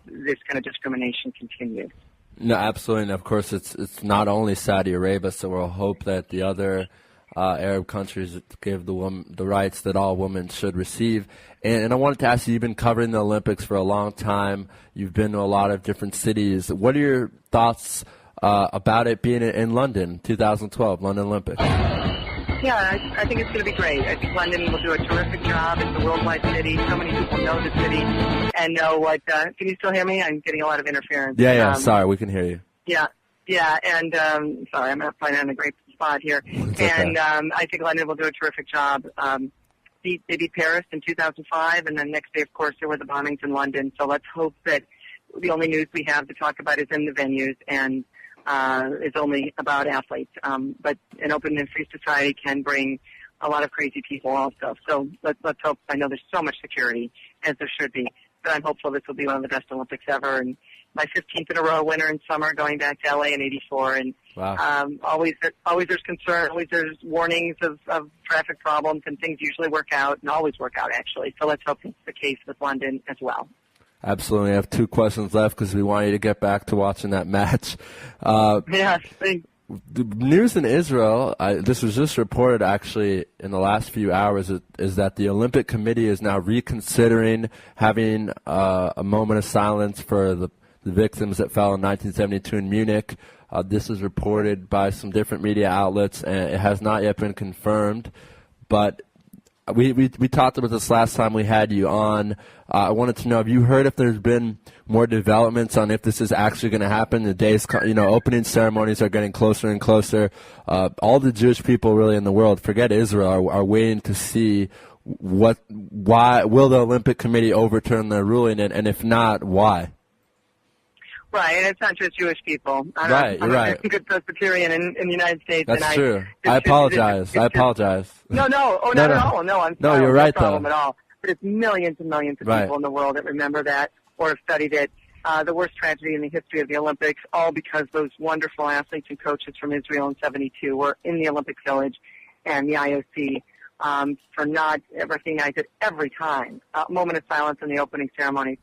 this kind of discrimination continues. No, absolutely, and of course it's not only Saudi Arabia, so we'll hope that the other Arab countries give the rights that all women should receive. And I wanted to ask you, you've been covering the Olympics for a long time. You've been to a lot of different cities. What are your thoughts about it being in London, 2012, London Olympics? Yeah, I think it's going to be great. I think London will do a terrific job. It's a worldwide city. So many people know the city and know what... can you still hear me? I'm getting a lot of interference. Yeah, sorry, we can hear you. Yeah, and sorry, I'm not finding on a great spot here. Okay. And I think London will do a terrific job. They beat Paris in 2005, and then next day, of course, there were the bombings in London. So let's hope that the only news we have to talk about is in the venues, and is only about athletes. But an open and free society can bring a lot of crazy people also. So let's hope. I know there's so much security, as there should be, but I'm hopeful this will be one of the best Olympics ever. And my 15th in a row winner in summer, going back to LA in '84. And wow. Always there's concern. Always there's warnings of traffic problems, and things usually work out, and always work out, actually. So let's hope it's the case with London as well. Absolutely. I have 2 questions left because we want you to get back to watching that match. Yes. The news in Israel, this was just reported actually in the last few hours, is that the Olympic Committee is now reconsidering having a moment of silence for the victims that fell in 1972 in Munich. This is reported by some different media outlets, and it has not yet been confirmed. But we talked about this last time we had you on. I wanted to know, have you heard if there's been more developments on if this is actually going to happen? The days, opening ceremonies are getting closer and closer. All the Jewish people really in the world, forget Israel, are waiting to see why will the Olympic Committee overturn their ruling, and if not, why? Right, and it's not just Jewish people. I'm a good Presbyterian in the United States. That's true. I apologize. No, not at all. No, I'm no, sorry, you're right, no problem though. at all. But it's millions and millions of Right. people in the world that remember that or have studied it. The worst tragedy in the history of the Olympics, all because those wonderful athletes and coaches from Israel in '72 were in the Olympic Village and the IOC for not recognizing it every time. A moment of silence in the opening ceremony.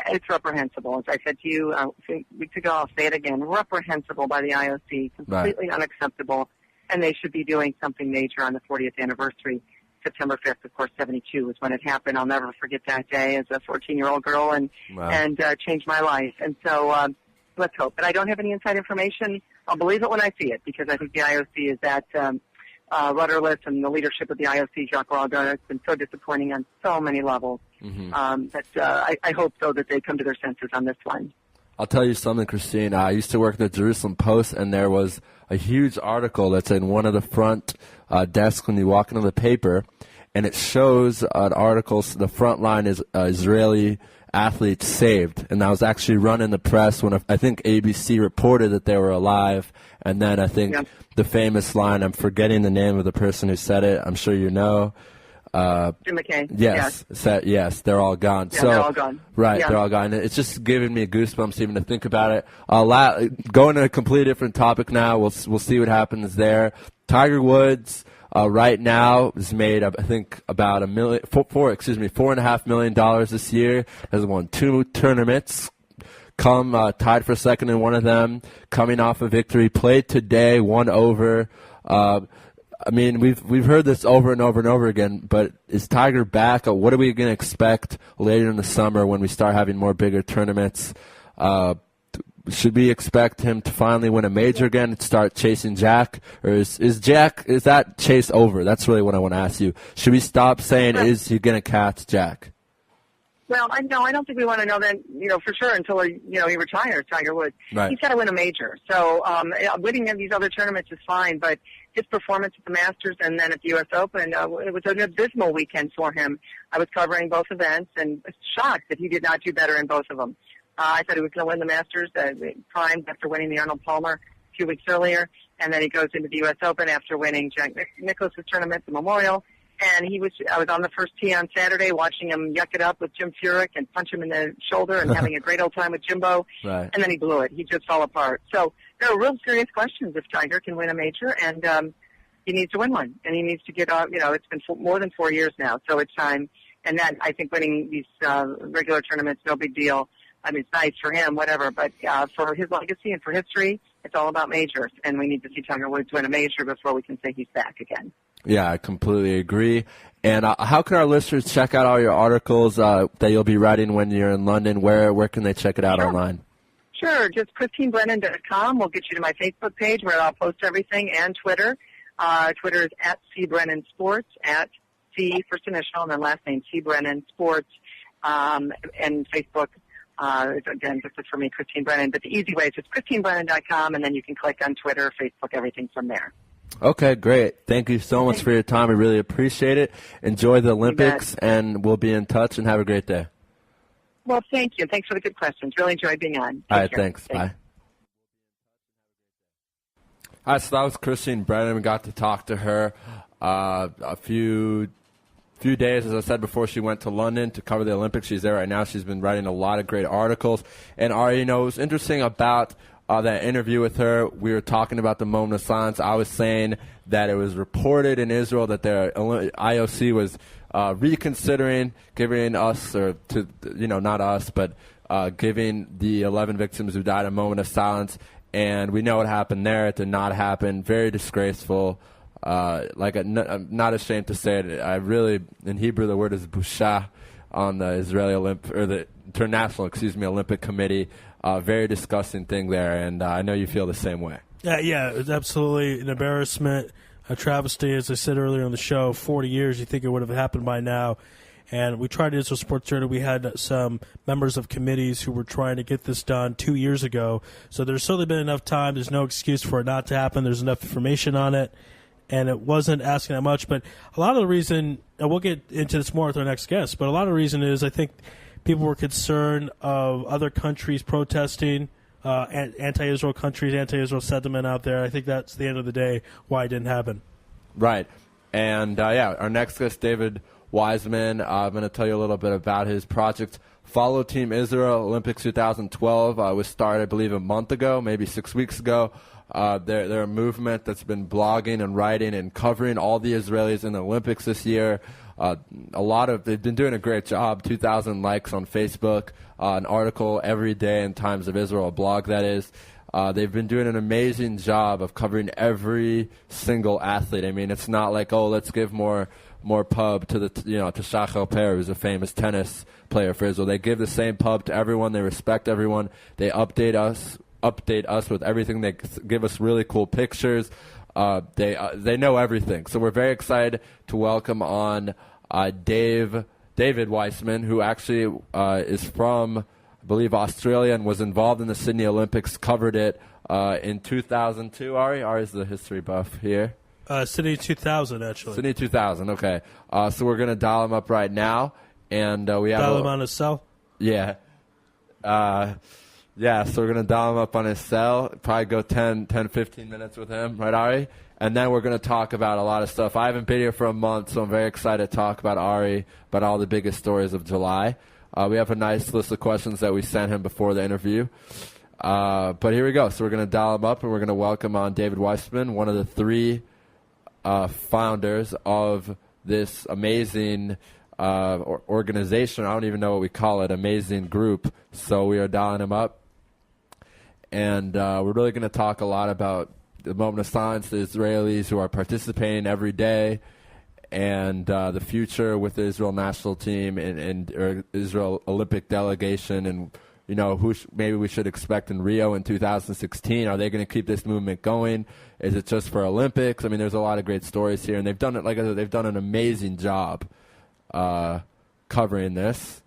It's reprehensible. As I said to you a few weeks ago, I'll say it again, reprehensible by the IOC, completely unacceptable, and they should be doing something major on the 40th anniversary. September 5th, of course, '72 was when it happened. I'll never forget that day as a 14-year-old girl and changed my life. And so let's hope. But I don't have any inside information. I'll believe it when I see it because I think the IOC is that rudderless, and the leadership of the IOC, Jacques Rouda, has been so disappointing on so many levels. That I hope, though, that they come to their senses on this one. I'll tell you something, Christine. I used to work at the Jerusalem Post, and there was a huge article that's in one of the front desks when you walk into the paper, and it shows an article. So the front line is Israeli athletes saved, and that was actually run in the press when I think ABC reported that they were alive, and then I think the famous line, I'm forgetting the name of the person who said it, I'm sure you know. Jim McKay. Yes, they're all gone. Yeah, they're all gone. Right, they're all gone. It's just giving me goosebumps even to think about it. Going to a completely different topic now. We'll see what happens there. Tiger Woods right now has made I think about $4.5 million this year. Has won 2 tournaments. Tied for second in one of them. Coming off a victory. Played today. Won over. I mean, we've heard this over and over and over again, but is Tiger back? What are we going to expect later in the summer when we start having more bigger tournaments? Should we expect him to finally win a major again and start chasing Jack? Or is that chase over? That's really what I want to ask you. Should we stop saying, is he going to catch Jack? Well, I don't think we want to know that, for sure until, he retires, Tiger Woods. Right. He's got to win a major. So winning in these other tournaments is fine, but his performance at the Masters and then at the U.S. Open, it was an abysmal weekend for him. I was covering both events and shocked that he did not do better in both of them. I thought he was going to win the Masters, primed after winning the Arnold Palmer a few weeks earlier, and then he goes into the U.S. Open after winning Jack Nicklaus' tournament, the Memorial. And I was on the first tee on Saturday watching him yuck it up with Jim Furyk and punch him in the shoulder and having a great old time with Jimbo. Right. And then he blew it. He just fell apart. So there are real serious questions if Tiger can win a major, and he needs to win one. And he needs to get off. It's been more than 4 years now, so it's time. And that, I think, winning these regular tournaments, no big deal. I mean, it's nice for him, whatever, but for his legacy and for history, it's all about majors, and we need to see Tiger Woods win a major before we can say he's back again. Yeah, I completely agree. And how can our listeners check out all your articles that you'll be writing when you're in London? Where can they check it out online? Sure, just ChristineBrennan.com. We'll get you to my Facebook page where I'll post everything, and Twitter. Twitter is @CBrennanSports, @C first initial and then last name CBrennanSports, and Facebook. Again, just for me, Christine Brennan. But the easy way is just ChristineBrennan.com, and then you can click on Twitter, Facebook, everything from there. Okay, great. Thank you so much for your time. We really appreciate it. Enjoy the Olympics, and we'll be in touch, and have a great day. Well, thank you. Thanks for the good questions. Really enjoyed being on. All right, thanks. Bye. All right, so that was Christine Brennan. We got to talk to her a few days, as I said before, she went to London to cover the Olympics. She's there right now. She's been writing a lot of great articles. And Ari, it was interesting about that interview with her. We were talking about the moment of silence. I was saying that it was reported in Israel that the IOC was reconsidering giving us, or to not us, but giving the 11 victims who died a moment of silence. And we know what happened there. It did not happen. Very disgraceful. I'm not ashamed to say it. I really, in Hebrew, the word is busha on the Israeli the International, Olympic Committee. Very disgusting thing there, and I know you feel the same way. Yeah, it's absolutely an embarrassment, a travesty. As I said earlier on the show, 40 years, you think it would have happened by now. And we tried Israel Sports Journal. We had some members of committees who were trying to get this done 2 years ago. So there's certainly been enough time. There's no excuse for it not to happen. There's enough information on it. And it wasn't asking that much. But a lot of the reason, and we'll get into this more with our next guest, but a lot of the reason is I think people were concerned of other countries protesting, anti-Israel countries, anti-Israel sentiment out there. I think that's the end of the day why it didn't happen. Right. And, our next guest, David Wiseman. I'm going to tell you a little bit about his project, Follow Team Israel Olympics 2012. Was started, I believe, a month ago, maybe 6 weeks ago. They're a movement that's been blogging and writing and covering all the Israelis in the Olympics this year. They've been doing a great job. 2,000 likes on Facebook, an article every day in Times of Israel, a blog that is. They've been doing an amazing job of covering every single athlete. I mean, it's not like, let's give more pub to to Shachar Per, who's a famous tennis player for Israel. They give the same pub to everyone. They respect everyone. They update us with everything. They give us really cool pictures. They know everything. So we're very excited to welcome on David Weissman, who actually is from, I believe, Australia and was involved in the Sydney Olympics, covered it in 2002. Ari's the history buff here. Sydney 2000, actually. Sydney 2000, okay. So we're going to dial him up right now. And we have dial him on his cell? Yeah. So we're going to dial him up on his cell, probably go 10, 15 minutes with him, right, Ari? And then we're going to talk about a lot of stuff. I haven't been here for a month, so I'm very excited to talk about Ari, about all the biggest stories of July. We have a nice list of questions that we sent him before the interview. But here we go. So we're going to dial him up, and we're going to welcome on David Weissman, one of the three founders of this amazing organization. I don't even know what we call it, amazing group. So we are dialing him up. And we're really going to talk a lot about the moment of silence, the Israelis who are participating every day, and the future with the Israel national team and Israel Olympic delegation, and who maybe we should expect in Rio in 2016. Are they going to keep this movement going? Is it just for Olympics? I mean, there's a lot of great stories here, and they've done it. Like I said, they've done an amazing job covering this.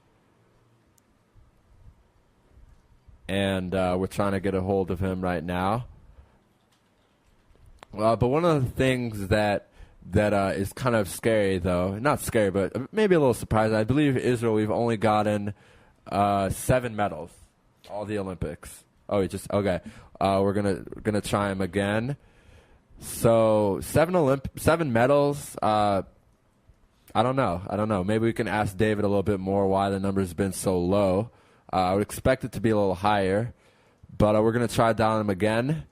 And we're trying to get a hold of him right now. But one of the things that is kind of scary, though, not scary, but maybe a little surprising, I believe Israel, we've only gotten 7 medals, all the Olympics. Oh, okay. We're gonna try him again. So 7 medals. I don't know. Maybe we can ask David a little bit more why the number's been so low. I would expect it to be a little higher, but we're going to try dialing him again,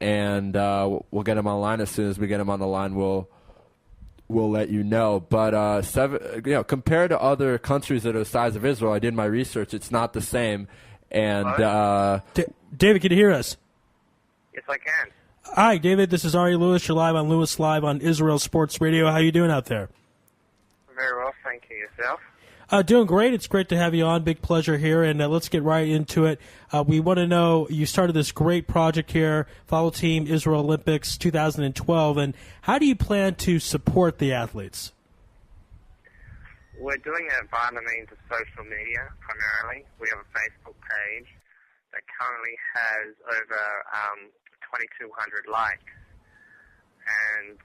and we'll get him online. As soon as we get him on the line, we'll let you know. But 7, compared to other countries that are the size of Israel, I did my research. It's not the same. And David, can you hear us? Yes, I can. Hi, David. This is Ari Louis. You're live on Louis Live on Israel Sports Radio. How you doing out there? Very well, thank you. Yourself? Doing great. It's great to have you on. Big pleasure here, and let's get right into it. We want to know, you started this great project here, Follow Team Israel Olympics 2012, and how do you plan to support the athletes? We're doing it via the means of social media, primarily. We have a Facebook page that currently has over 2,200 likes. And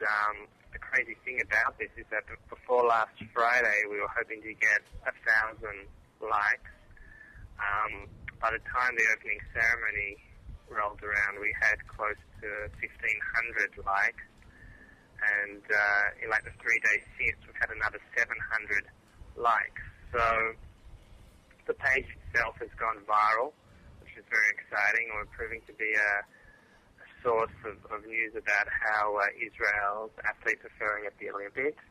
the crazy thing about this is that before last Friday, we were hoping to get 1,000 likes. By the time the opening ceremony rolled around, we had close to 1,500 likes. And in like the 3 days since, we've had another 700 likes. So the page itself has gone viral, which is very exciting. We're proving to be a source of news about how Israel's athletes are faring at the Olympics.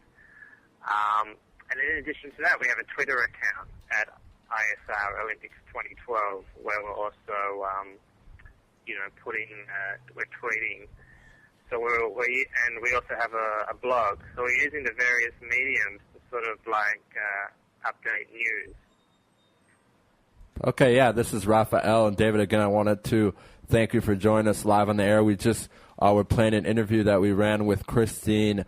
And in addition to that, we have a Twitter account at ISR Olympics 2012, where we're also, we're tweeting. So and we also have a blog. So we're using the various mediums to sort of update news. Okay, yeah, this is Raphael and David again. I wanted to thank you for joining us live on the air. We just were playing an interview that we ran with Christine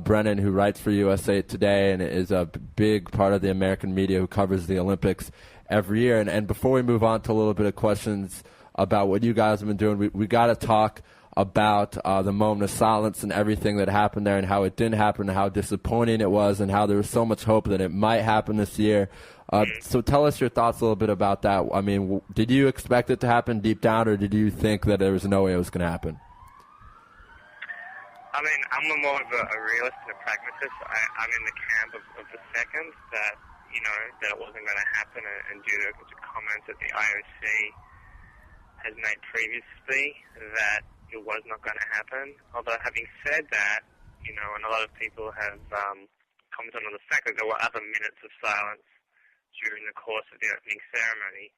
Brennan, who writes for USA Today and is a big part of the American media who covers the Olympics every year. And before we move on to a little bit of questions about what you guys have been doing, we got to talk about the moment of silence and everything that happened there and how it didn't happen and how disappointing it was and how there was so much hope that it might happen this year. So tell us your thoughts a little bit about that. I mean, did you expect it to happen deep down, or did you think that there was no way it was going to happen? I mean, I'm more of a realist and a pragmatist. I'm in the camp of the second, that, you know, that it wasn't going to happen, and due to comments that the IOC has made previously, that it was not going to happen. Although, having said that, you know, and a lot of people have commented on the fact that there were other minutes of silence during the course of the opening ceremony,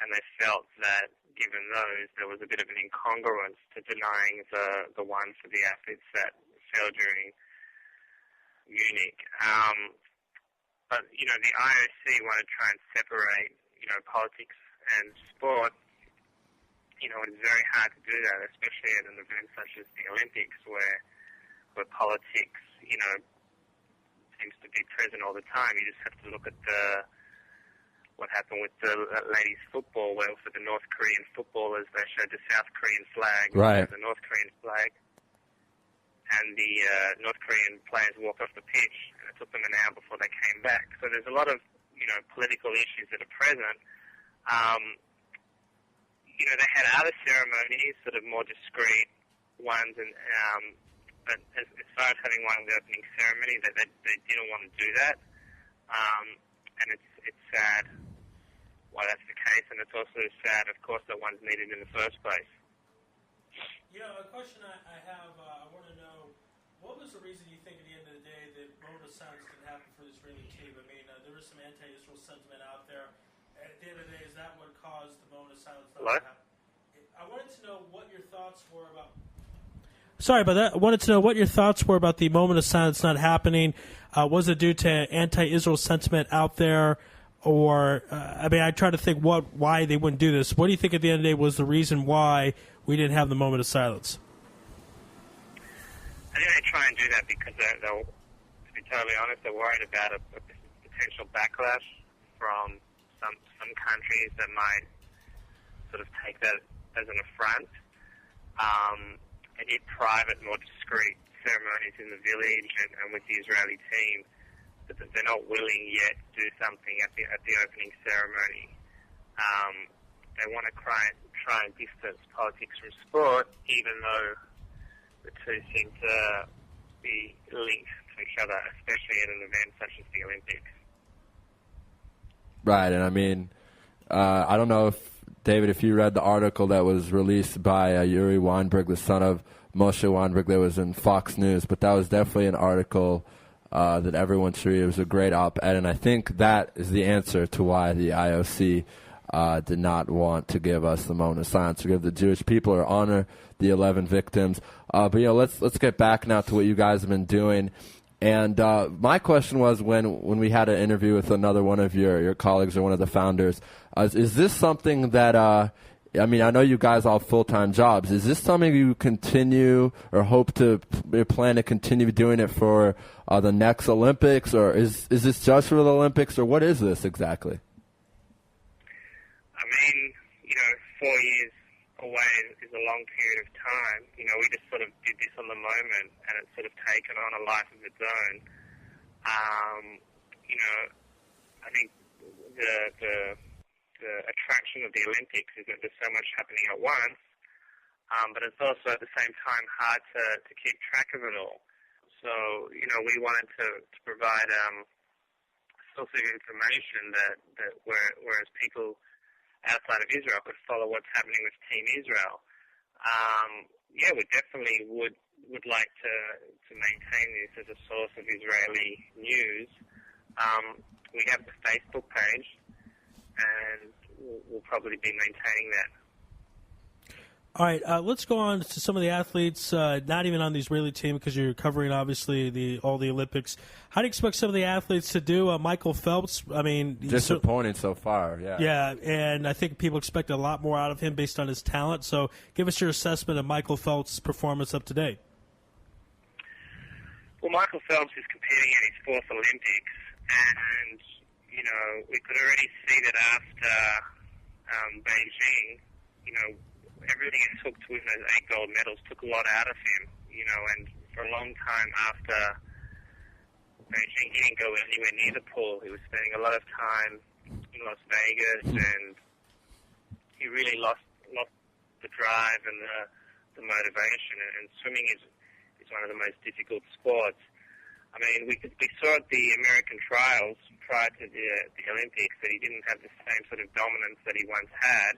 and they felt that, given those, there was a bit of an incongruence to denying the one for the athletes that fell during Munich. But, you know, the IOC want to try and separate, you know, politics and sport. You know, it's very hard to do that, especially at an event such as the Olympics, where politics, you know, seems to be present all the time. You just have to look at what happened with the ladies' football, where for the North Korean footballers, they showed the South Korean flag, right, the North Korean flag, and the North Korean players walked off the pitch, and it took them an hour before they came back. So there's a lot of, you know, political issues that are present. You know, they had other ceremonies, sort of more discreet ones, and but as far as having one in the opening ceremony, they didn't want to do that, and it's sad why that's the case, and it's also sad, of course, that one's needed in the first place. You know, a question I have, I want to know, what was the reason you think at the end of the day that moment of silence didn't happen for the Israeli team? I mean, there was some anti-Israel sentiment out there. At the end of the day, is that what caused the moment of silence not to happen? I wanted to know what your thoughts were about... Sorry about that. I wanted to know what your thoughts were about the moment of silence not happening. Was it due to anti-Israel sentiment out there? Or, I mean, I try to think why they wouldn't do this. What do you think at the end of the day was the reason why we didn't have the moment of silence? I think they try and do that because they'll, to be totally honest, they're worried about a potential backlash from some countries that might sort of take that as an affront. And in private, more discreet ceremonies in the village and with the Israeli team, but they're not willing yet to do something at the opening ceremony. They want to try and distance politics from sport, even though the two seem to be linked to each other, especially at an event such as the Olympics. Right, and I mean, I don't know if, David, if you read the article that was released by Yuri Weinberg, the son of Moshe Weinberg, that was in Fox News, but that was definitely an article that everyone should read. It was a great op-ed, and I think that is the answer to why the IOC did not want to give us the moment of silence, to give the Jewish people or honor the 11 victims. But, you know, let's get back now to what you guys have been doing. And my question was, when we had an interview with another one of your colleagues or one of the founders, is this something that, I mean, I know you guys all have full-time jobs. Is this something you continue or hope to plan to continue doing it for the next Olympics, or is this just for the Olympics, or what is this exactly? I mean, you know, 4 years away is a long period of time. You know, we just sort of did this on the moment, and it's sort of taken on a life of its own. You know, I think the attraction of the Olympics is that there's so much happening at once, but it's also at the same time hard to keep track of it all. So, you know, we wanted to provide source of information that whereas people outside of Israel could follow what's happening with Team Israel. Yeah, we definitely would like to maintain this as a source of Israeli news. We have the Facebook page, and we'll probably be maintaining that. All right, let's go on to some of the athletes, not even on the Israeli team, because you're covering, obviously, all the Olympics. How do you expect some of the athletes to do? Michael Phelps, I mean... Disappointing so far, yeah. Yeah, and I think people expect a lot more out of him based on his talent. So give us your assessment of Michael Phelps' performance up to date. Well, Michael Phelps is competing at his fourth Olympics, and, you know, we could already see that after Beijing, you know, everything it took to win those 8 gold medals took a lot out of him, you know, and for a long time after Beijing, he didn't go anywhere near the pool. He was spending a lot of time in Las Vegas, and he really lost the drive and the motivation. And swimming is one of the most difficult sports. I mean, we saw at the American trials prior to the Olympics that he didn't have the same sort of dominance that he once had.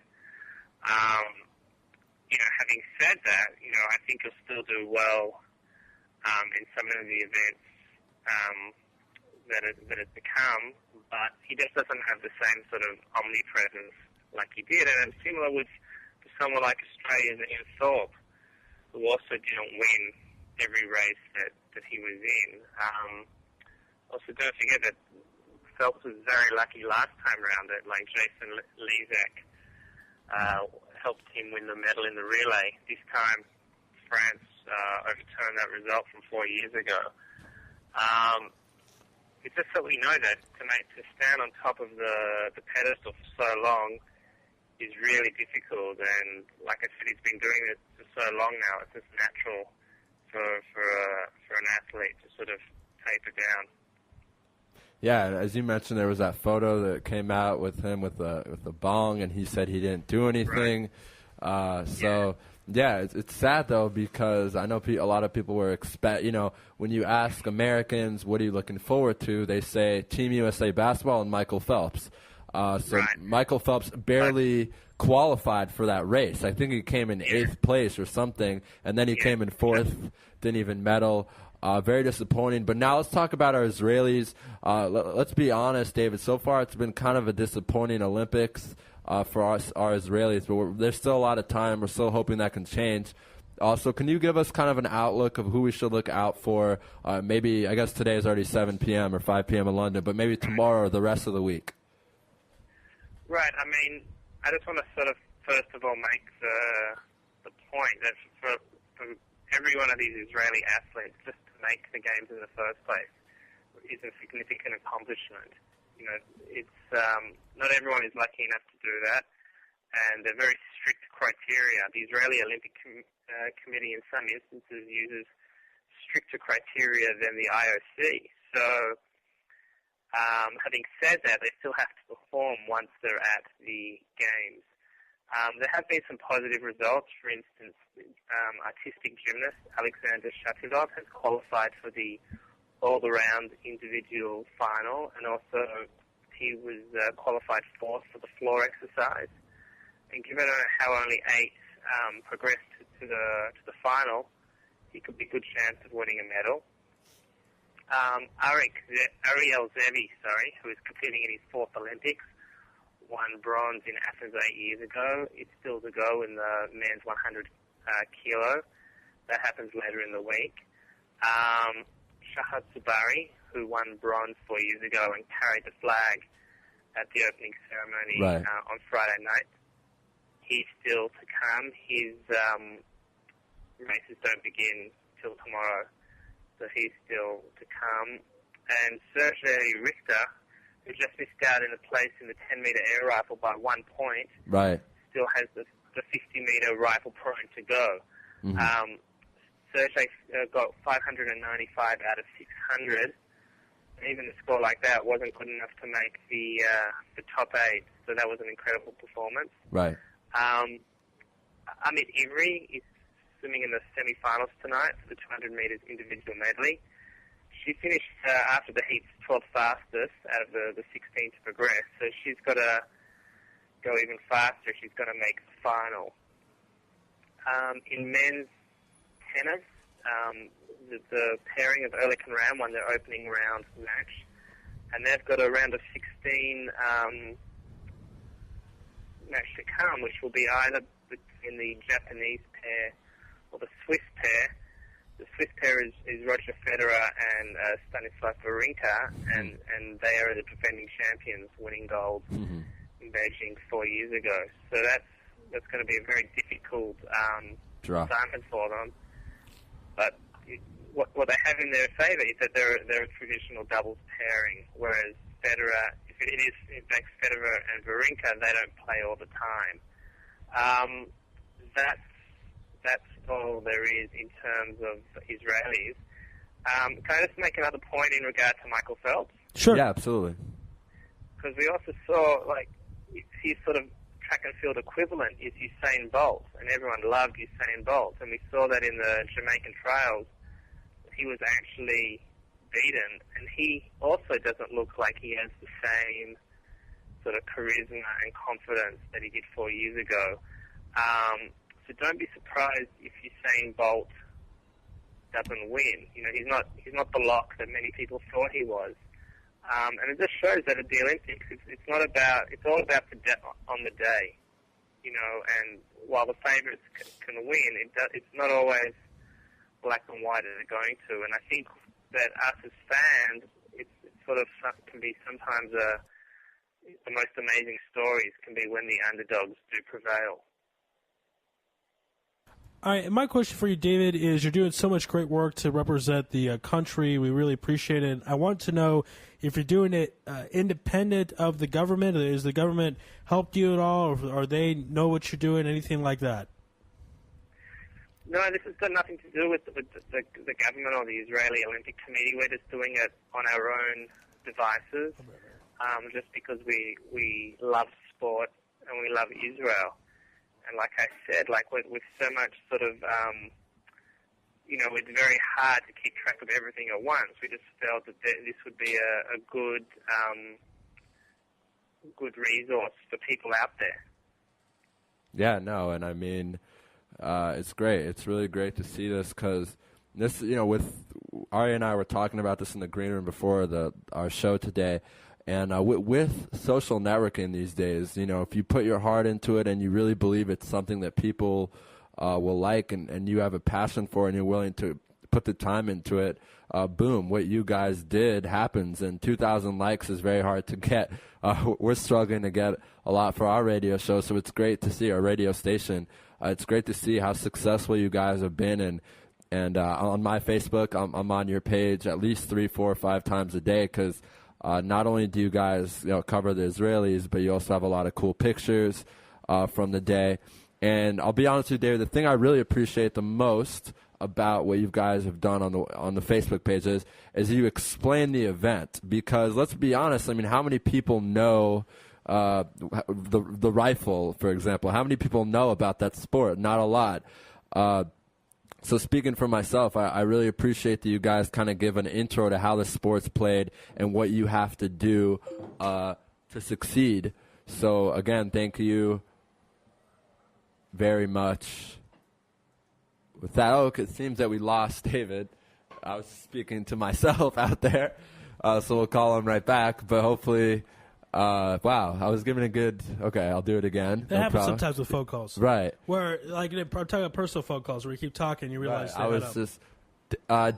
Having said that, I think he'll still do well in some of the events that it's become, but he just doesn't have the same sort of omnipresence like he did. And it's similar with someone like Australia's Ian Thorpe, who also didn't win every race that he was in. Also, don't forget that Phelps was very lucky last time around that, like Jason Lezak helped him win the medal in the relay. This time, France overturned that result from 4 years ago. It's just that we know that to stand on top of the pedestal for so long is really difficult, and like I said, he's been doing it for so long now. It's just natural for an athlete to sort of taper down. Yeah, as you mentioned, there was that photo that came out with him with the bong, and he said he didn't do anything. Right. It's sad though, because I know a lot of people were when you ask Americans what are you looking forward to, they say Team USA basketball and Michael Phelps. Right. Michael Phelps barely qualified for that race. I think he came in 8th place or something, and then he came in 4th, didn't even medal. Very disappointing. But now let's talk about our Israelis. Let's be honest, David. So far it's been kind of a disappointing Olympics for us, our Israelis, but there's still a lot of time. We're still hoping that can change. Also, can you give us kind of an outlook of who we should look out for? Maybe, I guess today is already 7 p.m. or 5 p.m. in London, but maybe tomorrow or the rest of the week. Right. I mean, I just want to sort of first of all make the point that for every one of these Israeli athletes, just to make the games in the first place is a significant accomplishment. It's not everyone is lucky enough to do that, and they're very strict criteria. The Israeli Olympic Committee in some instances uses stricter criteria than the IOC. So, having said that, they still have to perform once they're at the games. There have been some positive results. For instance, artistic gymnast Alexander Shatilov has qualified for the all-around individual final, and also he was qualified 4th for the floor exercise. And given how only 8 progressed to the final, he could be a good chance of winning a medal. Ariel Zevi, who is competing in his 4th Olympics, won bronze in Athens 8 years ago. It's still to go in the men's 100 kilo. That happens later in the week. Shahad Subari, who won bronze 4 years ago and carried the flag at the opening ceremony on Friday night. He's still to come. His races don't begin till tomorrow, so he's still to come. And Sergei Richter, who just missed out in a place in the 10-meter air rifle by 1 point, still has the 50-meter rifle point to go. Mm-hmm. Sergei got 595 out of 600. Even a score like that wasn't good enough to make the top 8, so that was an incredible performance. Right. Amit Ivry is swimming in the semi-finals tonight for the 200 meters individual medley. She finished after the heats 12th fastest out of the 16 to progress, so she's got to go even faster. She's got to make the final. In men's tennis, the pairing of Ehrlich and Ram won their opening round match, and they've got a round of 16 match to come, which will be either between the Japanese pair or the Swiss pair. The Swiss pair is Roger Federer and Stanislav Wawrinka, and they are the defending champions, winning gold in Beijing 4 years ago. So that's going to be a very difficult assignment for them. But what they have in their favour is that they're a traditional doubles pairing, whereas Federer, if it is in fact Federer and Wawrinka, they don't play all the time. That's all there is in terms of Israelis. Can I just make another point in regard to Michael Phelps? Sure. Yeah, absolutely. Because we also saw, his sort of track and field equivalent is Usain Bolt, and everyone loved Usain Bolt. And we saw that in the Jamaican trials he was actually beaten, and he also doesn't look like he has the same sort of charisma and confidence that he did 4 years ago. So don't be surprised if Usain Bolt doesn't win. You know, he's not the lock that many people thought he was. And it just shows that at the Olympics, it's all about on the day. You know, and while the favourites can win, it's not always black and white as they're going to. And I think that us as fans, it's sort of can be sometimes the most amazing stories can be when the underdogs do prevail. All right, and my question for you, David, is you're doing so much great work to represent the country. We really appreciate it. I want to know if you're doing it independent of the government. Is the government helped you at all, or they know what you're doing, anything like that? No, this has got nothing to do with the government or the Israeli Olympic Committee. We're just doing it on our own devices, just because we love sport and we love Israel. And like I said, like with so much sort of, you know, it's very hard to keep track of everything at once. We just felt that this would be a good resource for people out there. Yeah, no, and I mean, it's great. It's really great to see this because this, you know, with Ari and I were talking about this in the green room before our show today. And with social networking these days, you know, if you put your heart into it and you really believe it's something that people will like and you have a passion for and you're willing to put the time into it, boom, what you guys did happens. And 2,000 likes is very hard to get. We're struggling to get a lot for our radio show, so it's great to see our radio station. It's great to see how successful you guys have been. And on my Facebook, I'm on your page at least 3, 4, 5 times a day because not only do you guys, you know, cover the Israelis, but you also have a lot of cool pictures from the day. And I'll be honest with you, David, the thing I really appreciate the most about what you guys have done on the Facebook pages is you explain the event. Because let's be honest, I mean, how many people know the rifle, for example? How many people know about that sport? Not a lot. So speaking for myself, I really appreciate that you guys kind of give an intro to how the sport's played and what you have to do to succeed. So, again, thank you very much. With that, it seems that we lost David. I was speaking to myself out there, so we'll call him right back. But hopefully... wow, I was giving a good... Okay, I'll do it again. That happens sometimes with phone calls. Right. Where, like, I'm talking about personal phone calls where you keep talking and you realize... Right. I was just...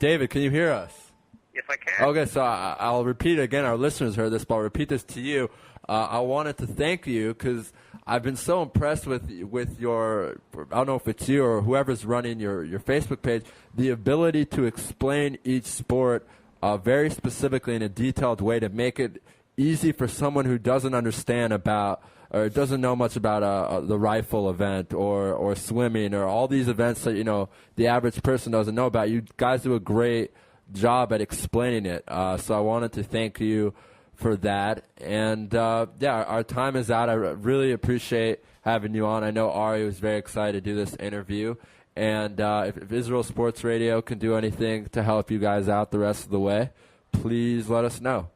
David, can you hear us? Yes, I can. Okay, so I'll repeat it again. Our listeners heard this, but I'll repeat this to you. I wanted to thank you because I've been so impressed with your... I don't know if it's you or whoever's running your Facebook page, the ability to explain each sport very specifically in a detailed way to make it easy for someone who doesn't understand about or doesn't know much about the rifle event or swimming or all these events that, you know, the average person doesn't know about. You guys do a great job at explaining it. So I wanted to thank you for that. And, yeah, our time is out. I really appreciate having you on. I know Ari was very excited to do this interview. And if Israel Sports Radio can do anything to help you guys out the rest of the way, please let us know.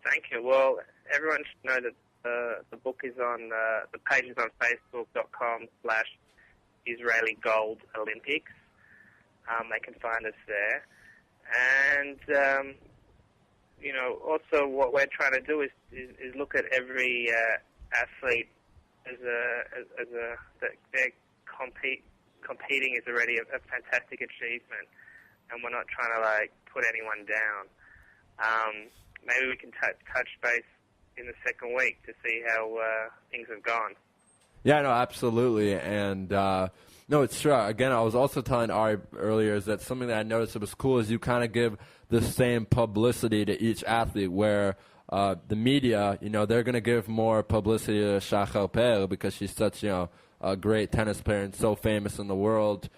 Thank you. Well, everyone should know that the book is on, the page is on Facebook.com/Israeli Gold Olympics. They can find us there. And, you know, also what we're trying to do is look at every athlete as they're competing is already a fantastic achievement. And we're not trying to, like, put anyone down. Maybe we can touch base in the second week to see how things have gone. Yeah, no, absolutely. And, no, it's true. Again, I was also telling Ari earlier is that something that I noticed that was cool is you kind of give the same publicity to each athlete where the media, you know, they're going to give more publicity to Shachar Per because she's such, you know, a great tennis player and so famous in the world.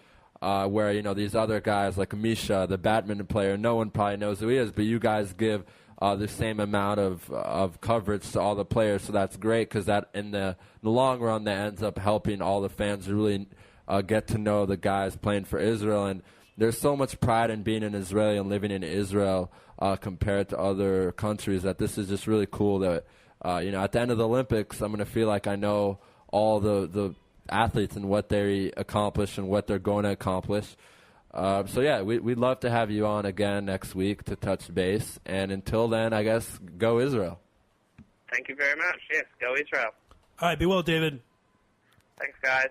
Where, you know, these other guys like Misha, the badminton player, no one probably knows who he is, but you guys give the same amount of coverage to all the players, so that's great because that in the long run that ends up helping all the fans to really get to know the guys playing for Israel. And there's so much pride in being an Israeli and living in Israel compared to other countries that this is just really cool that, at the end of the Olympics, I'm going to feel like I know all the athletes and what they accomplish and what they're going to accomplish. We'd love to have you on again next week to touch base. And until then, I guess, go Israel. Thank you very much. Yes, go Israel. All right, be well, David. Thanks, guys.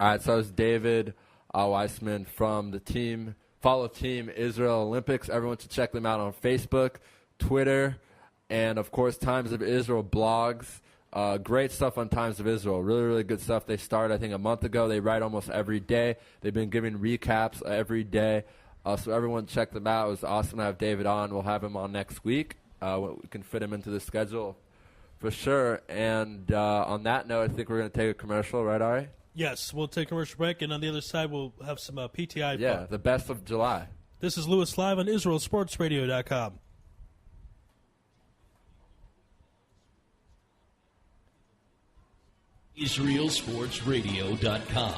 All right, so it's David Weissman from the team. Follow Team Israel Olympics. Everyone should check them out on Facebook, Twitter, and, of course, Times of Israel blogs. Great stuff on Times of Israel. Really, really good stuff. They started, I think, a month ago. They write almost every day. They've been giving recaps every day. So everyone check them out. It was awesome to have David on. We'll have him on next week. We can fit him into the schedule for sure. And on that note, I think we're going to take a commercial, right, Ari? Yes, we'll take a commercial break, and on the other side, we'll have some PTI. Yeah, fun. the best of July. This is Louis live on IsraelSportsRadio.com. IsraelSportsRadio.com.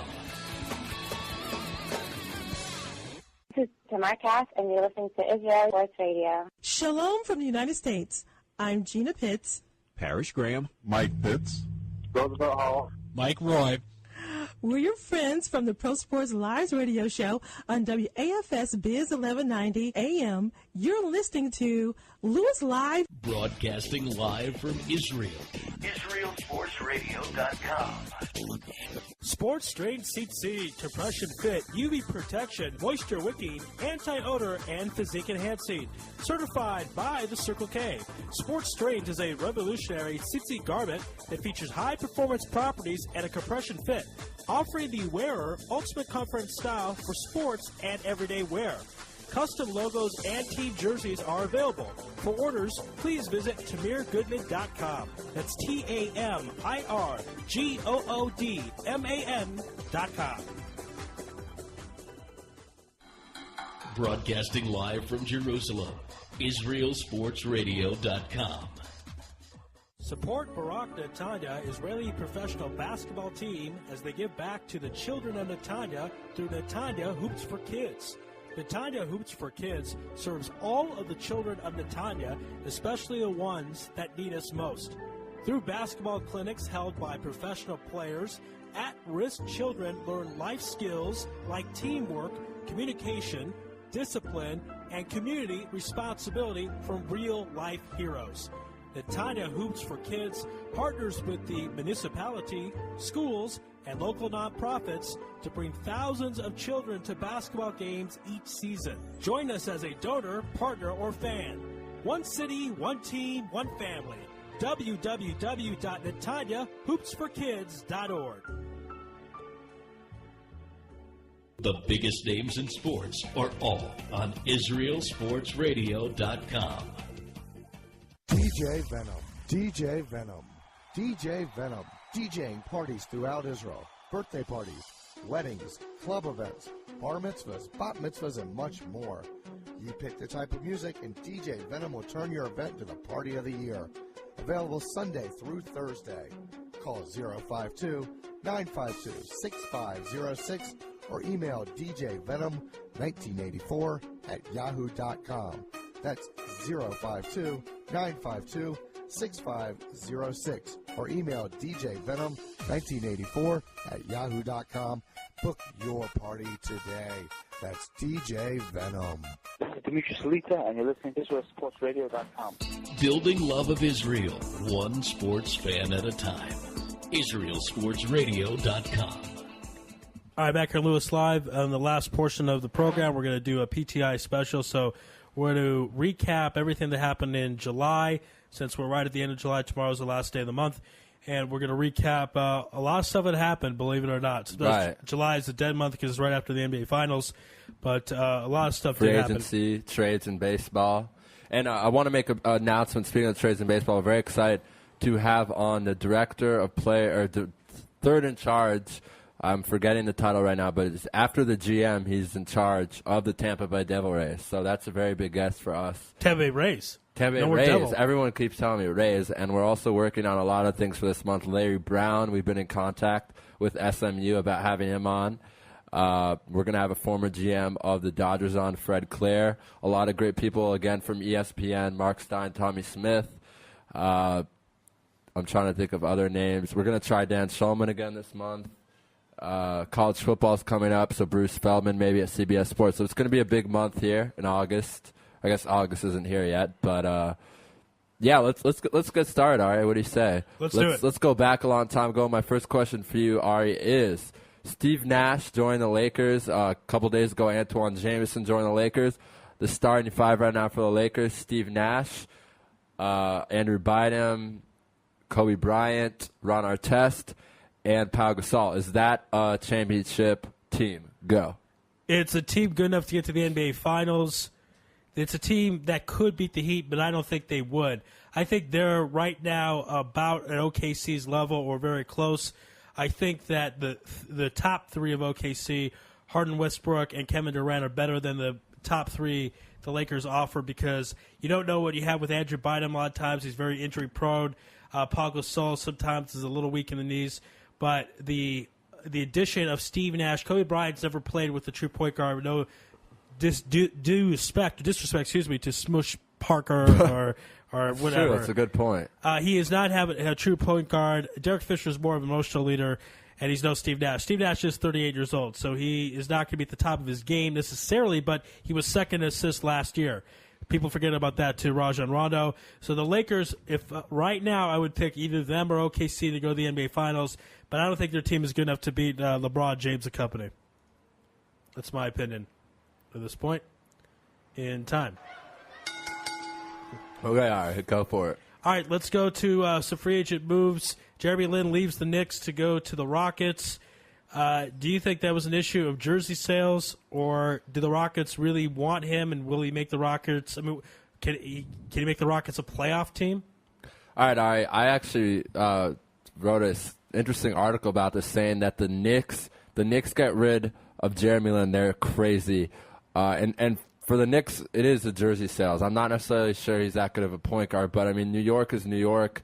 This is Tamar Cass, and you're listening to Israel Sports Radio. Shalom from the United States. I'm Gina Pitts. Parrish Graham. Mike Pitts. Roosevelt Hall. Mike Roy. We're your friends from the Pro Sports Lives radio show on WAFS Biz 1190 AM. You're listening to Louis Live. Broadcasting live from Israel. IsraelSportsRadio.com. Sports Strain Seat Seat, compression fit, UV protection, moisture wicking, anti-odor, and physique enhancing. Certified by the Circle K. Sports Strains is a revolutionary seat garment that features high performance properties and a compression fit, offering the wearer ultimate comfort and style for sports and everyday wear. Custom logos and team jerseys are available. For orders, please visit TamirGoodman.com. That's TamirGoodman.com. Broadcasting live from Jerusalem. IsraelSportsRadio.com. Support Barak Netanya, Israeli professional basketball team, as they give back to the children of Netanya through Netanya Hoops for Kids. Netanya Hoops for Kids serves all of the children of Netanya, especially the ones that need us most. Through basketball clinics held by professional players, at-risk children learn life skills like teamwork, communication, discipline, and community responsibility from real-life heroes. Netanya Hoops for Kids partners with the municipality, schools, and local nonprofits to bring thousands of children to basketball games each season. Join us as a donor, partner, or fan. One city, one team, one family. www.netanyahoopsforkids.org. The biggest names in sports are all on IsraelSportsRadio.com. DJ Venom. DJ Venom. DJ Venom. DJing parties throughout Israel. Birthday parties, weddings, club events, bar mitzvahs, bat mitzvahs, and much more. You pick the type of music, and DJ Venom will turn your event into the party of the year. Available Sunday through Thursday. Call 052-952-6506 or email djvenom1984@yahoo.com. That's 052-952-6506 or email djvenom1984@yahoo.com. Book your party today. That's DJ Venom. This is Dimitri Salita, and you're listening to IsraelSportsRadio.com. Building love of Israel, one sports fan at a time. IsraelSportsRadio.com. All right, back here, Louis Live. On the last portion of the program, we're going to do a PTI special. So we're going to recap everything that happened in July, since we're right at the end of July. Tomorrow's the last day of the month. And we're going to recap a lot of stuff that happened, believe it or not. Right. July is a dead month because it's right after the NBA Finals. But a lot of stuff Free did happen. agency, trades in baseball. And I want to make an announcement. Speaking of trades in baseball, we're very excited to have on the director of play, or the third in charge. I'm forgetting the title right now, but it's after the GM, he's in charge of the Tampa Bay Devil Rays. So that's a very big guest for us. Tampa Bay Rays. Tampa Bay Rays. Everyone keeps telling me Rays, and we're also working on a lot of things for this month. Larry Brown, we've been in contact with SMU about having him on. We're going to have a former GM of the Dodgers on, Fred Clare. A lot of great people, again, from ESPN, Mark Stein, Tommy Smith. I'm trying to think of other names. We're going to try Dan Shulman again this month. College football's coming up, so Bruce Feldman maybe at CBS Sports. So it's going to be a big month here in August. I guess August isn't here yet, but yeah, let's get started, Ari. What do you say? Let's do it. Let's go back a long time ago. My first question for you, Ari, is Steve Nash joined the Lakers a couple days ago. Antoine Jameson joined the Lakers. The starting five right now for the Lakers: Steve Nash, Andrew Bynum, Kobe Bryant, Ron Artest, and Pau Gasol. Is that a championship team? Go. It's a team good enough to get to the NBA Finals. It's a team that could beat the Heat, but I don't think they would. I think they're right now about at OKC's level or very close. I think that the top three of OKC, Harden, Westbrook, and Kevin Durant, are better than the top three the Lakers offer because you don't know what you have with Andrew Bynum. A lot of times he's very injury-prone. Pau Gasol sometimes is a little weak in the knees. But the addition of Steve Nash, Kobe Bryant's never played with the true point guard. No disrespect, to Smush Parker or whatever. Sure, that's a good point. He is not having a true point guard. Derek Fisher is more of an emotional leader, and he's no Steve Nash. Steve Nash is 38 years old, so he is not going to be at the top of his game necessarily, but he was second assist last year. People forget about that to Rajon Rondo. So the Lakers, if right now I would pick either them or OKC to go to the NBA Finals, but I don't think their team is good enough to beat LeBron James and company. That's my opinion at this point in time. Okay, all right, go for it. All right, let's go to some free agent moves. Jeremy Lin leaves the Knicks to go to the Rockets. Do you think that was an issue of jersey sales, or do the Rockets really want him, and will he make the Rockets? I mean, can he make the Rockets a playoff team? All right. I actually wrote an interesting article about this, saying that the Knicks get rid of Jeremy Lin. They're crazy, and for the Knicks, it is the jersey sales. I'm not necessarily sure he's that good of a point guard, but I mean, New York is New York.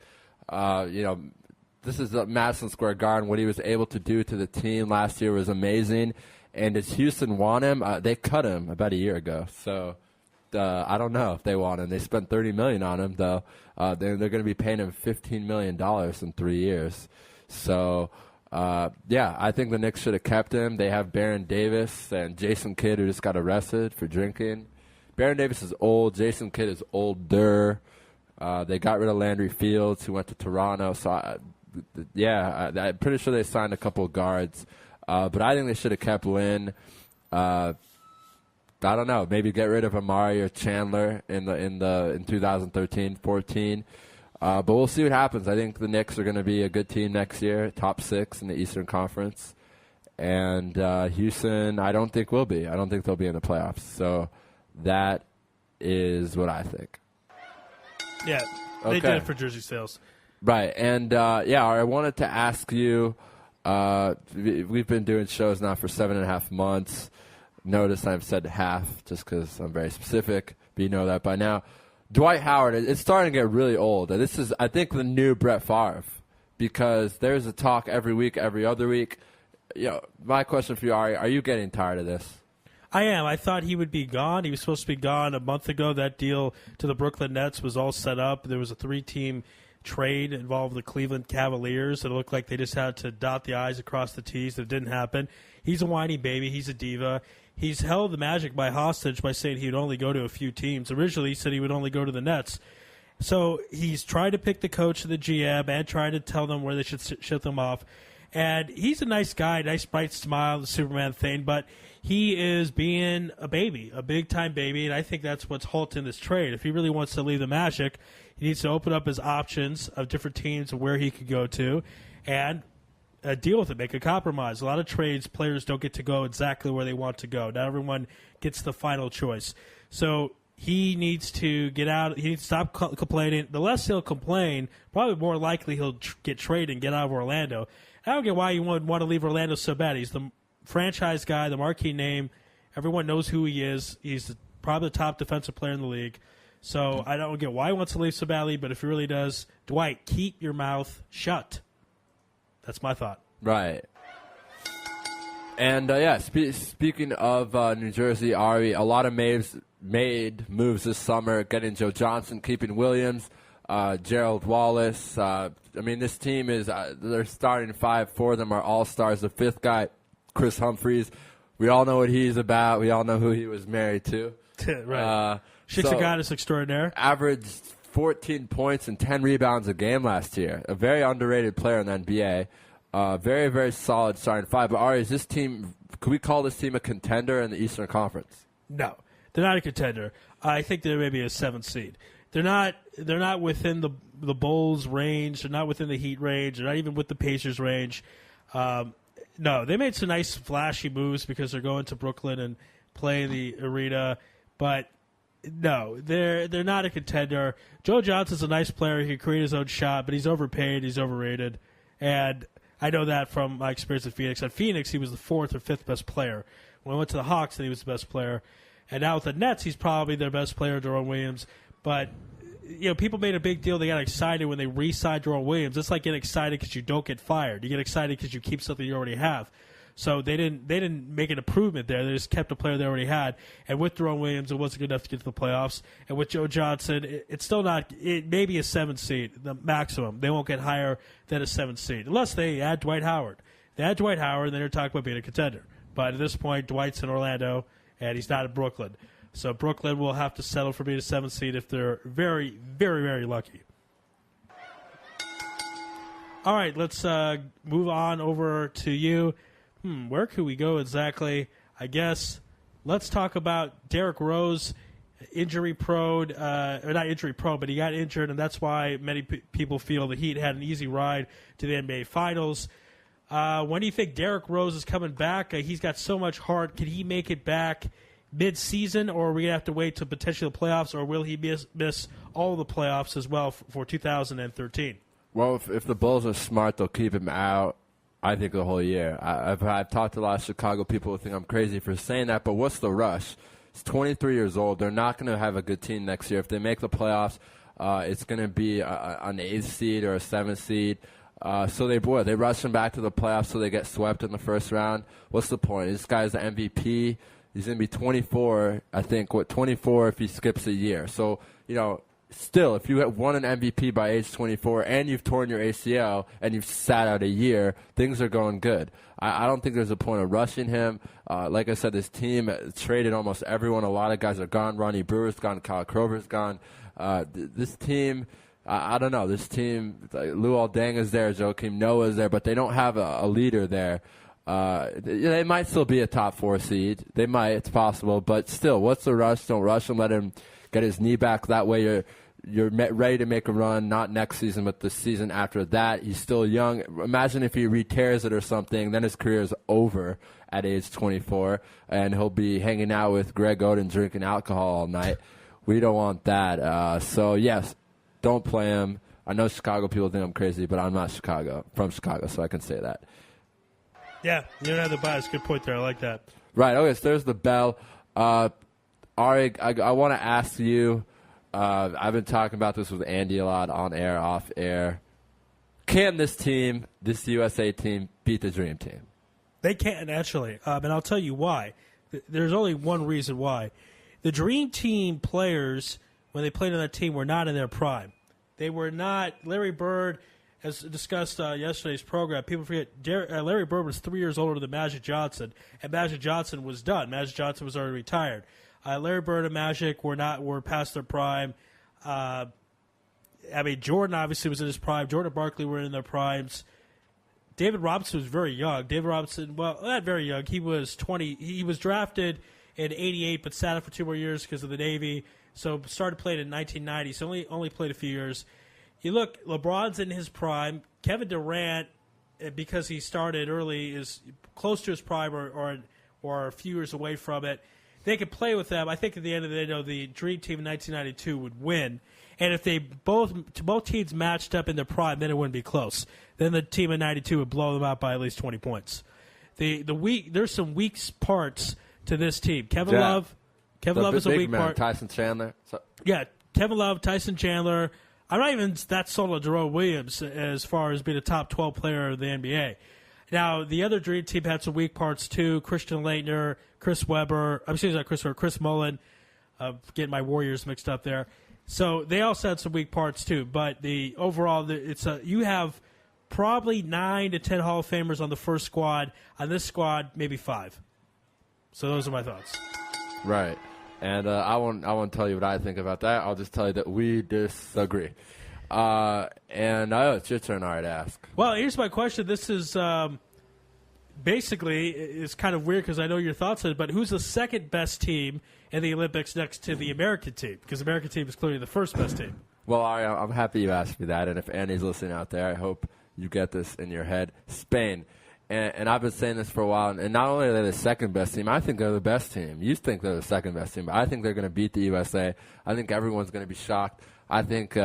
This is the Madison Square Garden. What he was able to do to the team last year was amazing. And does Houston want him? They cut him about a year ago. So I don't know if they want him. They spent $30 million on him, though. They're going to be paying him $15 million in 3 years. So, yeah, I think the Knicks should have kept him. They have Baron Davis and Jason Kidd, who just got arrested for drinking. Baron Davis is old. Jason Kidd is older. They got rid of Landry Fields, who went to Toronto. So, I'm pretty sure they signed a couple of guards, but I think they should have kept Lin. I don't know, maybe get rid of Amari or Chandler in 2013-14. But we'll see what happens. I think the Knicks are going to be a good team next year, top 6 in the Eastern Conference, and Houston, I don't think will be. I don't think they'll be in the playoffs. So that is what I think. Yeah, they did it for jersey sales. Right, and I wanted to ask you, we've been doing shows now for 7.5 months. Notice I've said half just because I'm very specific, but you know that by now. Dwight Howard, it's starting to get really old. And this is, I think, the new Brett Favre, because there's a talk every week, every other week. My question for you, Ari, are you getting tired of this? I am. I thought he would be gone. He was supposed to be gone a month ago. That deal to the Brooklyn Nets was all set up. There was a 3-team trade involved the Cleveland Cavaliers. It looked like they just had to dot the I's across the T's. That didn't happen. He's a whiny baby. He's a diva. He's held the Magic by hostage by saying he would only go to a few teams. Originally, he said he would only go to the Nets. So he's tried to pick the coach and the GM and trying to tell them where they should ship them off. And he's a nice guy, nice bright smile, the Superman thing, but he is being a baby, a big-time baby, and I think that's what's halting this trade. If he really wants to leave the Magic, he needs to open up his options of different teams and where he could go to and deal with it, make a compromise. A lot of trades, players don't get to go exactly where they want to go. Not everyone gets the final choice. So he needs to get out. He needs to stop complaining. The less he'll complain, probably more likely he'll get traded and get out of Orlando. I don't get why you would want to leave Orlando so bad. He's the franchise guy, the marquee name. Everyone knows who he is. He's probably the top defensive player in the league. So I don't get why he wants to leave so badly, but if he really does, Dwight, keep your mouth shut. That's my thought. Right. And, speaking of New Jersey, Ari, a lot of made moves this summer, getting Joe Johnson, keeping Williams, Gerald Wallace. This team is they're starting 5. 4 of them are all-stars. The 5th guy, Chris Humphreys, we all know what he's about. We all know who he was married to. Right. Shixagonis extraordinaire. Averaged 14 points and 10 rebounds a game last year. A very underrated player in the NBA. Very, very solid starting 5. But Ari, could we call this team a contender in the Eastern Conference? No, they're not a contender. I think they're maybe a 7th seed. They're not within the Bulls range. They're not within the Heat range. They're not even with the Pacers range. No, they made some nice flashy moves because they're going to Brooklyn and playing the arena. But no, they're not a contender. Joe Johnson's a nice player. He can create his own shot, but he's overpaid. He's overrated. And I know that from my experience at Phoenix. At Phoenix, he was the 4th or 5th best player. When I went to the Hawks, then he was the best player. And now with the Nets, he's probably their best player, Deron Williams. But people made a big deal. They got excited when they re-signed Deron Williams. It's like getting excited because you don't get fired. You get excited because you keep something you already have. So they didn't make an improvement there. They just kept a player they already had. And with Deron Williams, it wasn't good enough to get to the playoffs. And with Joe Johnson, it's still not. It may be a 7th seed, the maximum. They won't get higher than a 7th seed unless they add Dwight Howard. They add Dwight Howard, and then they're talking about being a contender. But at this point, Dwight's in Orlando, and he's not in Brooklyn. So Brooklyn will have to settle for being a 7th seed if they're very, very, very lucky. All right, let's move on over to you. Where could we go exactly? I guess let's talk about Derrick Rose, injury prone, or not injury prone, but he got injured, and that's why many people feel the Heat had an easy ride to the NBA Finals. When do you think Derrick Rose is coming back? He's got so much heart. Can he make it back mid-season, or are we going to have to wait till potentially the playoffs, or will he miss all the playoffs as well for 2013? Well, if the Bulls are smart, they'll keep him out, I think, the whole year. I've talked to a lot of Chicago people who think I'm crazy for saying that, but what's the rush? He's 23 years old. They're not going to have a good team next year. If they make the playoffs, it's going to be an 8th seed or a 7th seed. So they rush him back to the playoffs so they get swept in the first round. What's the point? This guy's the MVP. He's going to be 24, I think, 24 if he skips a year. So, still, if you have won an MVP by age 24 and you've torn your ACL and you've sat out a year, things are going good. I don't think there's a point of rushing him. Like I said, this team traded almost everyone. A lot of guys are gone. Ronnie Brewer's gone. Kyle Kroger's gone. This team, I don't know. This team, Lou Aldanga's there. Joakim Noah's there. But they don't have a leader there. They might still be a top 4 seed. They might. It's possible. But still, what's the rush? Don't rush him. Let him get his knee back. That way you're ready to make a run, not next season, but the season after that. He's still young. Imagine if he re-tears it or something, then his career is over at age 24, and he'll be hanging out with Greg Oden drinking alcohol all night. We don't want that. So, yes, don't play him. I know Chicago people think I'm crazy, but I'm not from Chicago, so I can say that. Yeah, you don't have the bias. Good point there. I like that. Right. Okay, so there's the bell. Ari, I want to ask you, I've been talking about this with Andy a lot, on air, off air. Can this USA team, beat the Dream Team? They can, actually, and I'll tell you why. There's only one reason why. The Dream Team players, when they played on that team, were not in their prime. They were not. Larry Bird, as discussed yesterday's program, people forget Larry Bird was 3 years older than Magic Johnson, and Magic Johnson was done. Magic Johnson was already retired. Larry Bird and Magic were past their prime. Jordan obviously was in his prime. Jordan and Barkley were in their primes. David Robinson was very young. David Robinson, well, not very young. He was 20. He was drafted in '88, but sat out for 2 more years because of the Navy. So started playing in 1990. So only played a few years. You look, LeBron's in his prime. Kevin Durant, because he started early, is close to his prime or a few years away from it. They could play with them. I think at the end of the day, though, the Dream Team in 1992 would win. And if they both teams matched up in their prime, then it wouldn't be close. Then the team in '92 would blow them out by at least 20 points. There's some weak parts to this team. Kevin Love is a weak part. Tyson Chandler. Yeah, Kevin Love, Tyson Chandler. I'm not even that sold on Deron Williams as far as being a top 12 player of the NBA. Now, the other Dream Team had some weak parts, too. Christian Laettner, Chris Mullen. Getting my Warriors mixed up there. So they also had some weak parts, too. But you have probably 9 to 10 Hall of Famers on the first squad. On this squad, maybe 5. So those are my thoughts. Right. And I won't tell you what I think about that. I'll just tell you that we disagree. It's your turn, Ari, to ask. Well, here's my question. This is basically, it's kind of weird because I know your thoughts on it, but who's the second best team in the Olympics next to the American team? Because the American team is clearly the first best team. Well, Ari, I'm happy you asked me that. And if Andy's listening out there, I hope you get this in your head. Spain. And I've been saying this for a while. And not only are they the second best team, I think they're the best team. You think they're the second best team, but I think they're going to beat the USA. I think everyone's going to be shocked. I think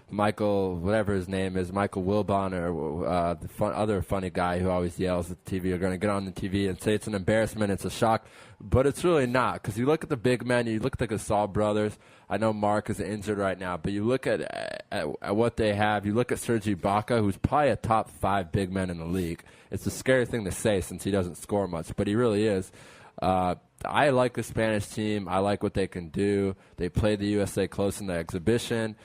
Michael, whatever his name is, Michael Wilbon, or the other funny guy who always yells at the TV, are going to get on the TV and say it's an embarrassment, it's a shock. But it's really not, because you look at the big men, you look at the Gasol brothers. I know Mark is injured right now, but you look at what they have. You look at Serge Ibaka, who's probably a top 5 big man in the league. It's a scary thing to say since he doesn't score much, but he really is. I like the Spanish team. I like what they can do. They played the USA close in the exhibition.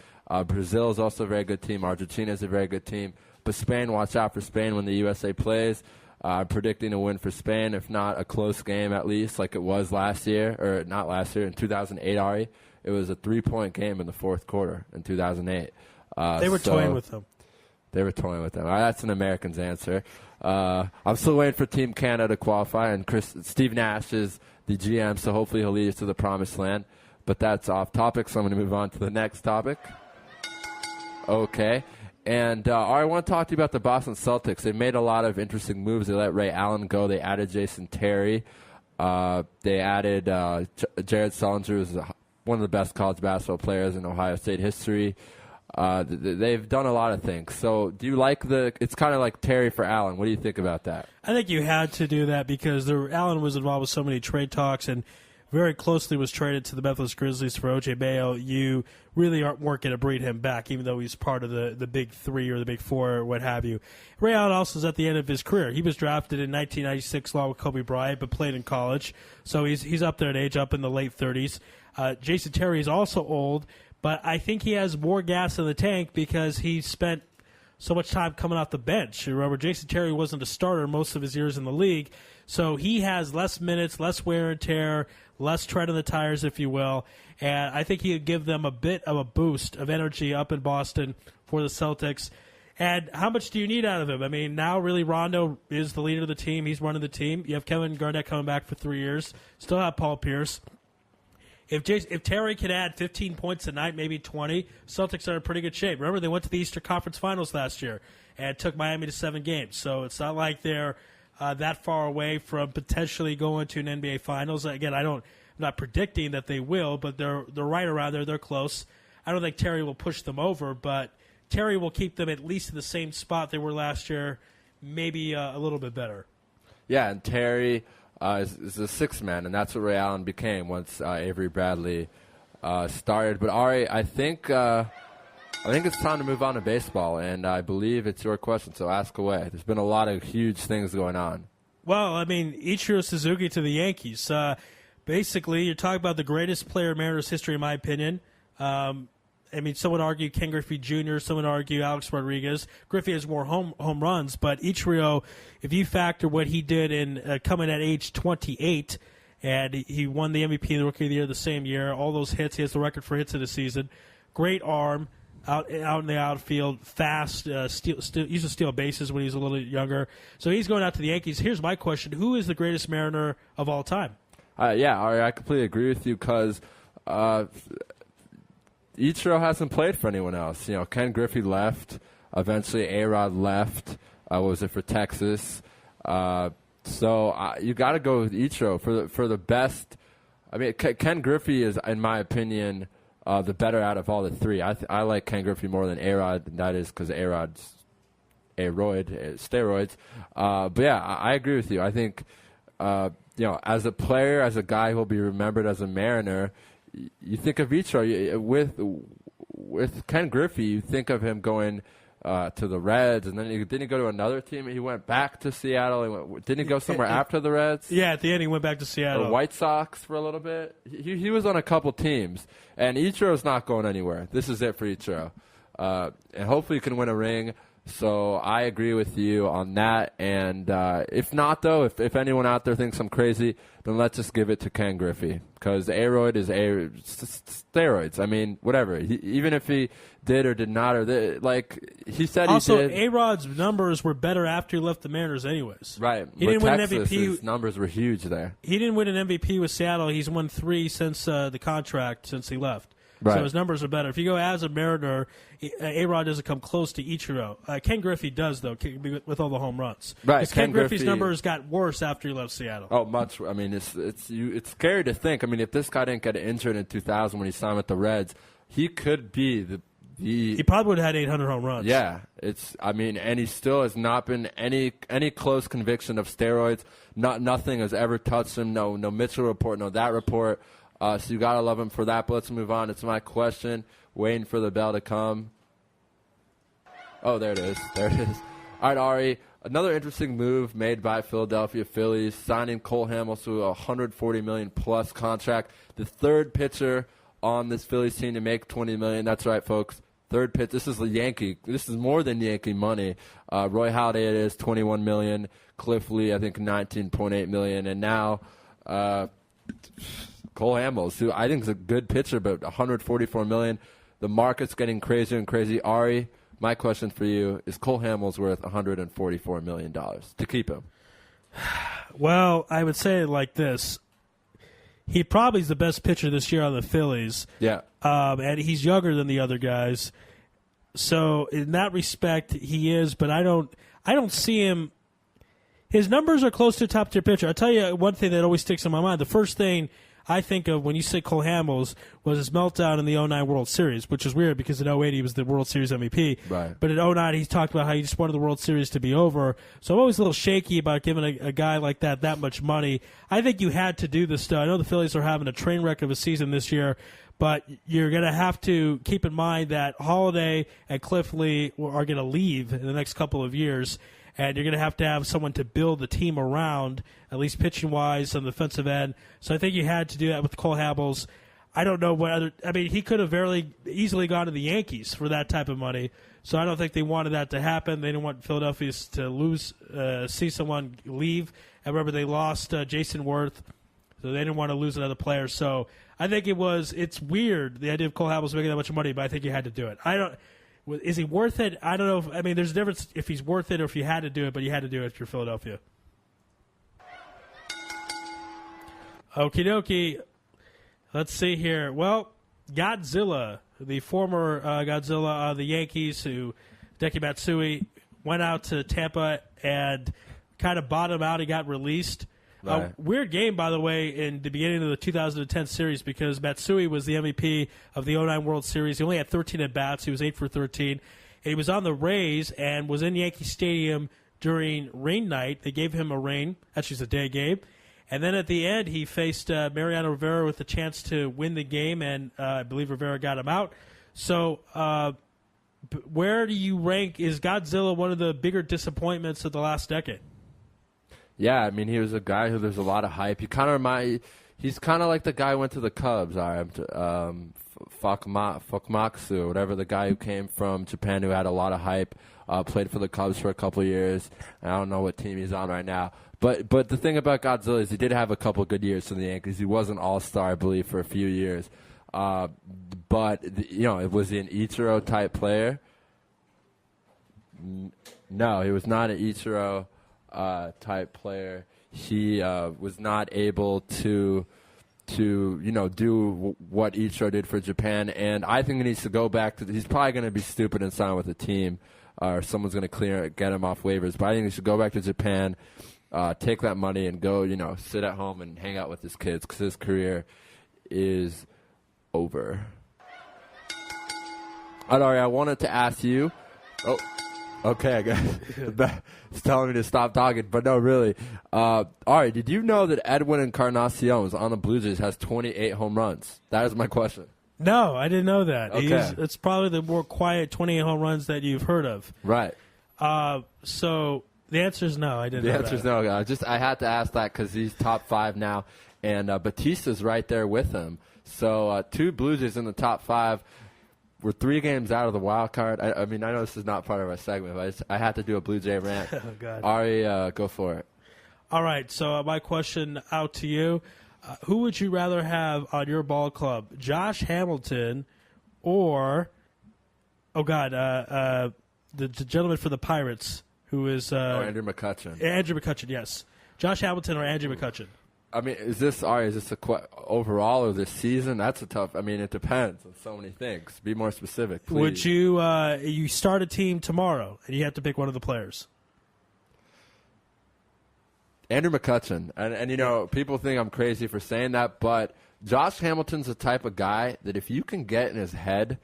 Brazil is also a very good team. Argentina is a very good team. But Spain, watch out for Spain when the USA plays. I'm predicting a win for Spain, if not a close game at least, like it was last year, or not last year, in 2008, Ari. It was a 3-point game in the fourth quarter in 2008. They were toying with them. They were toying with them. All right, that's an American's answer. I'm still waiting for Team Canada to qualify, and Steve Nash is the GM, so hopefully he'll lead us to the promised land. But that's off topic, so I'm going to move on to the next topic. Okay. And I want to talk to you about the Boston Celtics. They made a lot of interesting moves. They let Ray Allen go. They added Jason Terry. They added Jared Sullinger, who's one of the best college basketball players in Ohio State history. They've done a lot of things. So do you like it's kind of like Terry for Allen. What do you think about that? I think you had to do that because Allen was involved with so many trade talks and very closely was traded to the Memphis Grizzlies for O.J. Mayo. You really weren't going to breed him back, even though he's part of the big 3 or the big 4 or what have you. Ray Allen also is at the end of his career. He was drafted in 1996 along with Kobe Bryant, but played in college. So he's up there in age, up in the late 30s. Jason Terry is also old, but I think he has more gas in the tank because he spent so much time coming off the bench. Remember, Jason Terry wasn't a starter most of his years in the league, so he has less minutes, less wear and tear, less tread on the tires, if you will, and I think he would give them a bit of a boost of energy up in Boston for the Celtics. And how much do you need out of him? I mean, now really Rondo is the leader of the team. He's running the team. You have Kevin Garnett coming back for 3 years. Still have Paul Pierce. If Terry can add 15 points a night, maybe 20, Celtics are in pretty good shape. Remember, they went to the Eastern Conference Finals last year and took Miami to 7 games. So it's not like they're that far away from potentially going to an NBA Finals. Again, I'm not predicting that they will, but they're right around there. They're close. I don't think Terry will push them over, but Terry will keep them at least in the same spot they were last year, maybe a little bit better. Yeah, and Terry is a sixth man, and that's what Ray Allen became once Avery Bradley started. But Ari, I think it's time to move on to baseball, and I believe it's your question, so ask away. There's been a lot of huge things going on. Well, I mean, Ichiro Suzuki to the Yankees. Basically, you're talking about the greatest player in Mariners history, in my opinion. I mean, some would argue Ken Griffey Jr., some would argue Alex Rodriguez. Griffey has more home runs, but Ichiro, if you factor what he did in coming at age 28, and he won the MVP and the Rookie of the Year the same year, all those hits, he has the record for hits in the season. Great arm, out in the outfield, fast, used to steal bases when he was a little younger. So he's going out to the Yankees. Here's my question. Who is the greatest Mariner of all time? Yeah, Ari, I completely agree with you because Ichiro hasn't played for anyone else. You know, Ken Griffey left. Eventually, A-Rod left. Was it for Texas? So you got to go with Ichiro for the best. I mean, Ken Griffey is, in my opinion, the better out of all the three. I like Ken Griffey more than A-Rod, and that is because A-Rod's steroids. But yeah, I agree with you. I think as a player, as a guy who will be remembered as a Mariner, you think of Ichiro with Ken Griffey. You think of him going to the Reds, and then didn't he go to another team? He went back to Seattle. Didn't he go somewhere after the Reds? Yeah, at the end he went back to Seattle. The White Sox for a little bit. He was on a couple teams, and Ichiro's not going anywhere. This is it for Ichiro, and hopefully he can win a ring. So I agree with you on that. And if not, though, if anyone out there thinks I'm crazy, then let's just give it to Ken Griffey, because Aroyd is steroids. I mean, whatever. Even if he did or did not, he said also, he did. A-Rod's numbers were better after he left the Mariners anyways. Right. He didn't win Texas, an MVP. His numbers were huge there. He didn't win an MVP with Seattle. He's won 3 since the contract, since he left. Right. So his numbers are better. If you go as a Mariner, A-Rod doesn't come close to Ichiro. Ken Griffey does, though, with all the home runs. Right. Because Ken Griffey's numbers got worse after he left Seattle. Oh, much. I mean, it's scary to think. I mean, if this guy didn't get injured in 2000 when he signed with the Reds, he could be He probably would have had 800 home runs. Yeah. And he still has not been any close conviction of steroids. Nothing has ever touched him. No Mitchell report, no that report. So you got to love him for that. But let's move on. It's my question. Waiting for the bell to come. Oh, there it is. There it is. All right, Ari. Another interesting move made by Philadelphia Phillies, signing Cole Hamels to a $140 million plus contract. The third pitcher on this Phillies team to make $20 million. That's right, folks. Third pitch. This is This is more than Yankee money. Roy Halladay, it is $21 million. Cliff Lee, I think $19.8 million. And now Cole Hamels, who I think is a good pitcher, but $144 million. The market's getting crazier and crazy. Ari, my question for you is: Cole Hamels worth $144 million to keep him? Well, I would say it like this: he probably is the best pitcher this year on the Phillies. Yeah, and he's younger than the other guys. So in that respect, he is. But I don't see him. His numbers are close to a top-tier pitcher. I'll tell you one thing that always sticks in my mind. The first thing I think of when you say Cole Hamels was his meltdown in the 09 World Series, which is weird because in 08 he was the World Series MVP. Right. But in 09 he talked about how he just wanted the World Series to be over. So I'm always a little shaky about giving a guy like that much money. I think you had to do this stuff. I know the Phillies are having a train wreck of a season this year, but you're going to have to keep in mind that Halladay and Cliff Lee are going to leave in the next couple of years. And you're going to have someone to build the team around, at least pitching-wise on the defensive end. So I think you had to do that with Cole Hamels. I don't know what other – I mean, he could have very easily gone to the Yankees for that type of money. So I don't think they wanted that to happen. They didn't want Philadelphia to see someone leave. I remember they lost Jason Worth, so they didn't want to lose another player. So I think it's weird, the idea of Cole Hamels making that much money, but I think you had to do it. Is he worth it? I don't know. There's a difference if he's worth it or if you had to do it, but you had to do it if you're Philadelphia. Okie dokie. Let's see here. Well, Godzilla, the former Godzilla of the Yankees, Hideki Matsui, went out to Tampa and kind of bottomed out. He got released. Right. Weird game, by the way, in the beginning of the 2010 series because Matsui was the MVP of the 09 World Series. He only had 13 at-bats. He was 8 for 13. And he was on the Rays and was in Yankee Stadium during rain night. They gave him a rain. Actually, it's a day game. And then at the end, he faced Mariano Rivera with a chance to win the game, and I believe Rivera got him out. So where do you rank? Is Godzilla one of the bigger disappointments of the last decade? Yeah, he was a guy who there's a lot of hype. He's kind of like the guy who went to the Cubs, Fukumatsu, whatever, the guy who came from Japan who had a lot of hype, played for the Cubs for a couple of years. I don't know what team he's on right now. But the thing about Godzilla is he did have a couple of good years for the Yankees. He was an all-star, I believe, for a few years. But, was he an Ichiro-type player? No, he was not an Ichiro type player. He was not able to do what Ichiro did for Japan, and I think he needs to go back to. He's probably going to be stupid and sign with a team, or someone's going to get him off waivers. But I think he should go back to Japan, take that money, and go sit at home and hang out with his kids because his career is over. All right, I wanted to ask you. Oh. Okay, I guess it's telling me to stop talking, but no, really. All right, did you know that Edwin Encarnacion on the Blue Jays has 28 home runs? That is my question. No, I didn't know that. Okay. It's probably the more quiet 28 home runs that you've heard of. Right. So the answer is no. I didn't know The answer is no. I had to ask that because he's top 5 now, and Batista's right there with him. So 2 Blue Jays in the top 5. We're 3 games out of the wild card. I mean, I know this is not part of our segment, but I had to do a Blue Jay rant. Oh, God. Ari, go for it. All right, so my question out to you. Who would you rather have on your ball club, Josh Hamilton or, the gentleman for the Pirates, who is Andrew McCutchen. Andrew McCutchen, yes. Josh Hamilton or Andrew McCutchen? I mean, is this overall or this season? That's a tough. I mean, it depends on so many things. Be more specific, please. Would you you start a team tomorrow and you have to pick one of the players? Andrew McCutchen, and you know, people think I'm crazy for saying that, but Josh Hamilton's the type of guy that if you can get in his head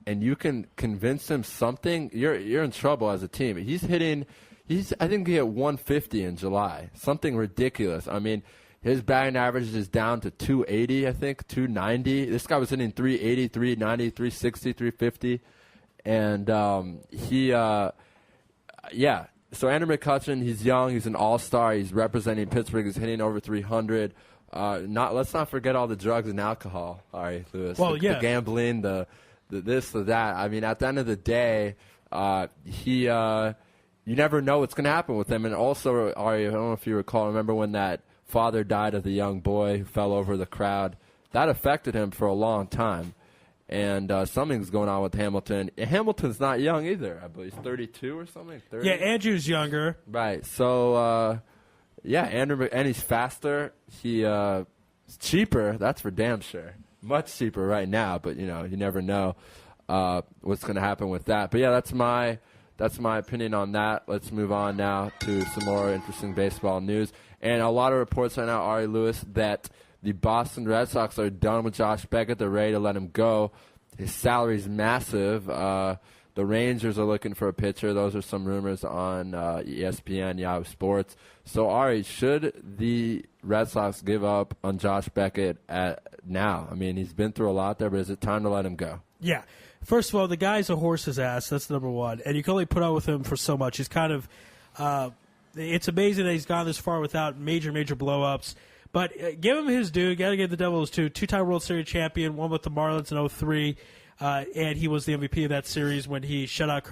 and you can convince him something, you're in trouble as a team. I think he hit 150 in July, something ridiculous. I mean, his batting average is down to 280, I think, 290. This guy was hitting 380, 390, 360, 350, and So Andrew McCutchen, he's young, he's an all-star, he's representing Pittsburgh, he's hitting over 300. Let's not forget all the drugs and alcohol, Ari Louis. Well, the gambling, the this, the that. I mean, at the end of the day, you never know what's going to happen with him. And also, Ari, I don't know if you remember when that father died of the young boy who fell over the crowd. That affected him for a long time. And something's going on with Hamilton. Hamilton's not young either. I believe he's 32 or something. 30? Yeah, Andrew's younger. Right. So, Andrew, and he's faster. He's cheaper. That's for damn sure. Much cheaper right now, but you never know what's going to happen with that. But yeah, that's my opinion on that. Let's move on now to some more interesting baseball news. And a lot of reports right now, Ari Louis, that the Boston Red Sox are done with Josh Beckett. They're ready to let him go. His salary's massive. The Rangers are looking for a pitcher. Those are some rumors on ESPN, Yahoo Sports. So, Ari, should the Red Sox give up on Josh Beckett now? I mean, he's been through a lot there, but is it time to let him go? Yeah. First of all, the guy's a horse's ass. That's number one. And you can only put up with him for so much. He's kind of it's amazing that he's gone this far without major blow-ups. But give him his due. Got to give the Devil his due. 2-time World Series champion, one with the Marlins in 2003, and he was the MVP of that series when he shut out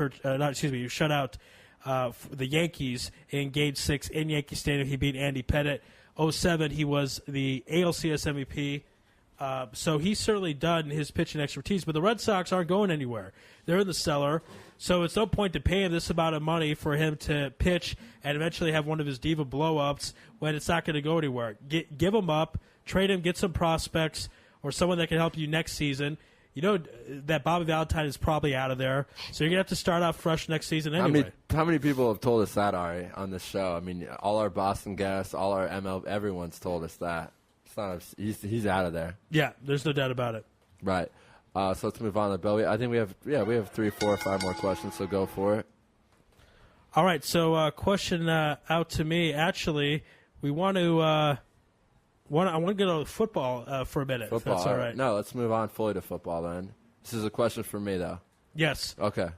the Yankees in Game 6 in Yankee Stadium. He beat Andy Pettitte. 2007, he was the ALCS MVP. So he's certainly done his pitching expertise, but the Red Sox aren't going anywhere. They're in the cellar, so it's no point to pay him this amount of money for him to pitch and eventually have one of his diva blow-ups when it's not going to go anywhere. Give him up, trade him, get some prospects or someone that can help you next season. You know that Bobby Valentine is probably out of there, so you're going to have to start out fresh next season anyway. How many people have told us that, Ari, on this show? I mean, all our Boston guests, all our ML, everyone's told us that. He's out of there. Yeah, there's no doubt about it. Right. So let's move on to Bill. I think we have 3, 4, 5 more questions, so go for it. All right, so question out to me. Actually, we want to I want to get on football for a minute. Football, if that's all right. No, let's move on fully to football then. This is a question for me, though. Yes. Okay.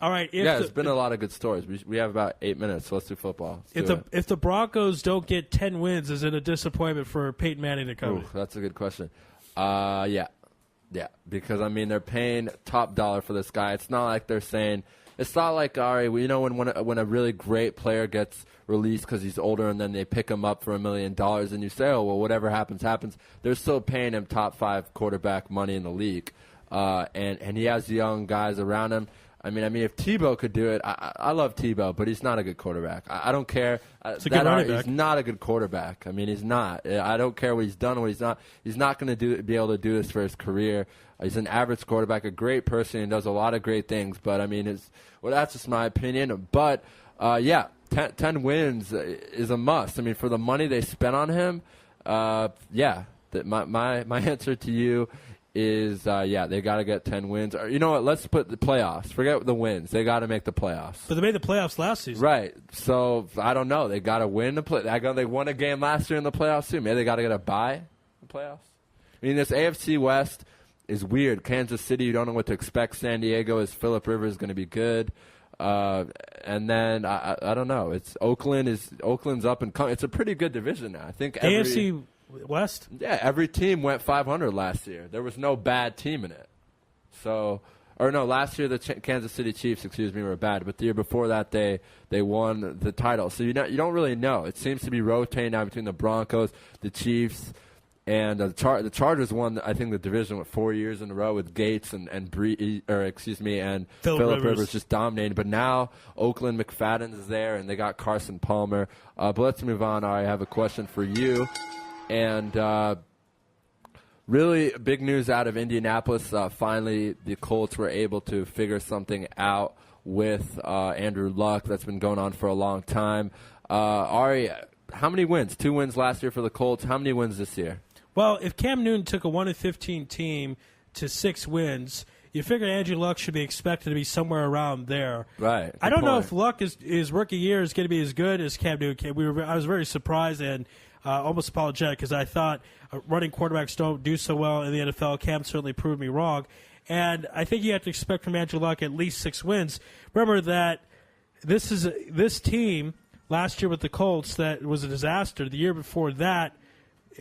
All right. There's been a lot of good stories. We have about 8 minutes, so let's do football. If the Broncos don't get 10 wins, is it a disappointment for Peyton Manning to come? That's a good question. Yeah, because, I mean, they're paying top dollar for this guy. It's not like they're saying – it's not like, Ari, when a really great player gets released because he's older and then they pick him up for $1 million and you say, oh, well, whatever happens, happens. They're still paying him top 5 quarterback money in the league. And he has young guys around him. I mean, if Tebow could do it, I love Tebow, but he's not a good quarterback. I don't care. He's not a good quarterback. I mean, he's not. I don't care what he's done or what he's not. He's not going to be able to do this for his career. He's an average quarterback, a great person, and does a lot of great things. But, I mean, that's just my opinion. But, 10 wins is a must. I mean, for the money they spent on him, my answer to you is, they got to get 10 wins. Or, you know what, let's put the playoffs. Forget the wins. They got to make the playoffs. But they made the playoffs last season. Right. So, I don't know. They got to win the play. They won a game last year in the playoffs, too. Maybe they got to get a bye in the playoffs. I mean, this AFC West, is weird. Kansas City, you don't know what to expect. San Diego is Phillip Rivers going to be good. And then I don't know. It's Oakland's up and coming. It's a pretty good division now. I think AFC West. Yeah, every team went 500 last year. There was no bad team in it. So, or no, last year the Kansas City Chiefs, were bad. But the year before that, they won the title. So you don't really know. It seems to be rotating now between the Broncos, the Chiefs, and the Chargers won, I think, the division with 4 years in a row with Gates and Phillip Rivers just dominating. But now Oakland McFadden is there, and they got Carson Palmer. But let's move on. I have a question for you. And really big news out of Indianapolis. Finally, the Colts were able to figure something out with Andrew Luck. That's been going on for a long time. Ari, how many wins? 2 wins last year for the Colts. How many wins this year? Well, if Cam Newton took a 1-15 team to 6 wins, you figure Andrew Luck should be expected to be somewhere around there. Right. I don't know if Luck his rookie year is going to be as good as Cam Newton. I was very surprised and almost apologetic because I thought running quarterbacks don't do so well in the NFL. Cam certainly proved me wrong. And I think you have to expect from Andrew Luck at least 6 wins. Remember that this team last year with the Colts that was a disaster. The year before that,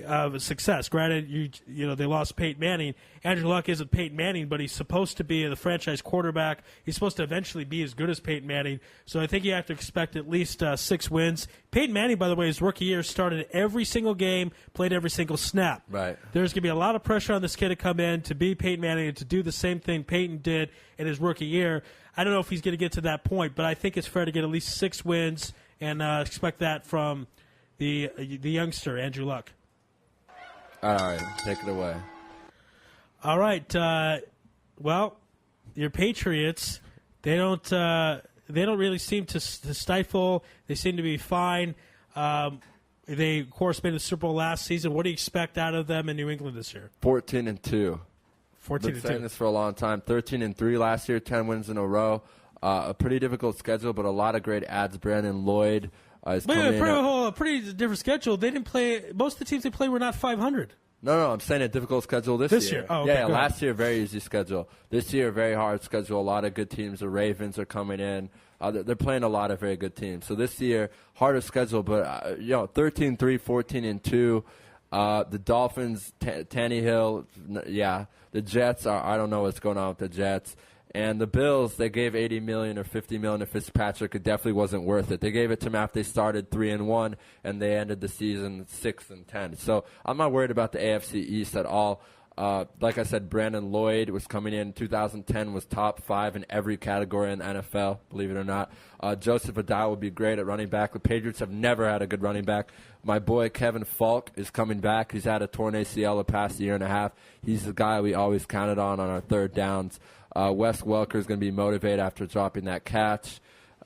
a success. Granted, you know they lost Peyton Manning. Andrew Luck isn't Peyton Manning, but he's supposed to be the franchise quarterback. He's supposed to eventually be as good as Peyton Manning. So I think you have to expect at least 6 wins. Peyton Manning, by the way, his rookie year started every single game, played every single snap. Right. There's going to be a lot of pressure on this kid to come in to be Peyton Manning and to do the same thing Peyton did in his rookie year. I don't know if he's going to get to that point, but I think it's fair to get at least 6 wins and expect that from the youngster Andrew Luck. All right, take it away. All right. Well, your Patriots, they don't really seem to stifle. They seem to be fine. They, of course, made the Super Bowl last season. What do you expect out of them in New England this year? 14-2. 14-2. Been saying this for a long time. 13-3 last year, 10 wins in a row. A pretty difficult schedule, but a lot of great ads. Brandon Lloyd. A pretty different schedule. They didn't play. Most of the teams they played were not 500. No, I'm saying a difficult schedule this year. Oh, okay, yeah, last year, very easy schedule. This year, very hard schedule. A lot of good teams. The Ravens are coming in. They're playing a lot of very good teams. So this year, harder schedule, but 13-3, 14-2. The Dolphins, Tannehill, yeah. The Jets I don't know what's going on with the Jets. And the Bills, they gave $80 million or $50 million to Fitzpatrick. It definitely wasn't worth it. They gave it to him after they started 3-1, and they ended the season 6-10. So I'm not worried about the AFC East at all. Like I said, Brandon Lloyd was coming in 2010, was top 5 in every category in the NFL, believe it or not. Joseph Addai will be great at running back. The Patriots have never had a good running back. My boy Kevin Falk is coming back. He's had a torn ACL the past year and a half. He's the guy we always counted on our third downs. Wes Welker is going to be motivated after dropping that catch.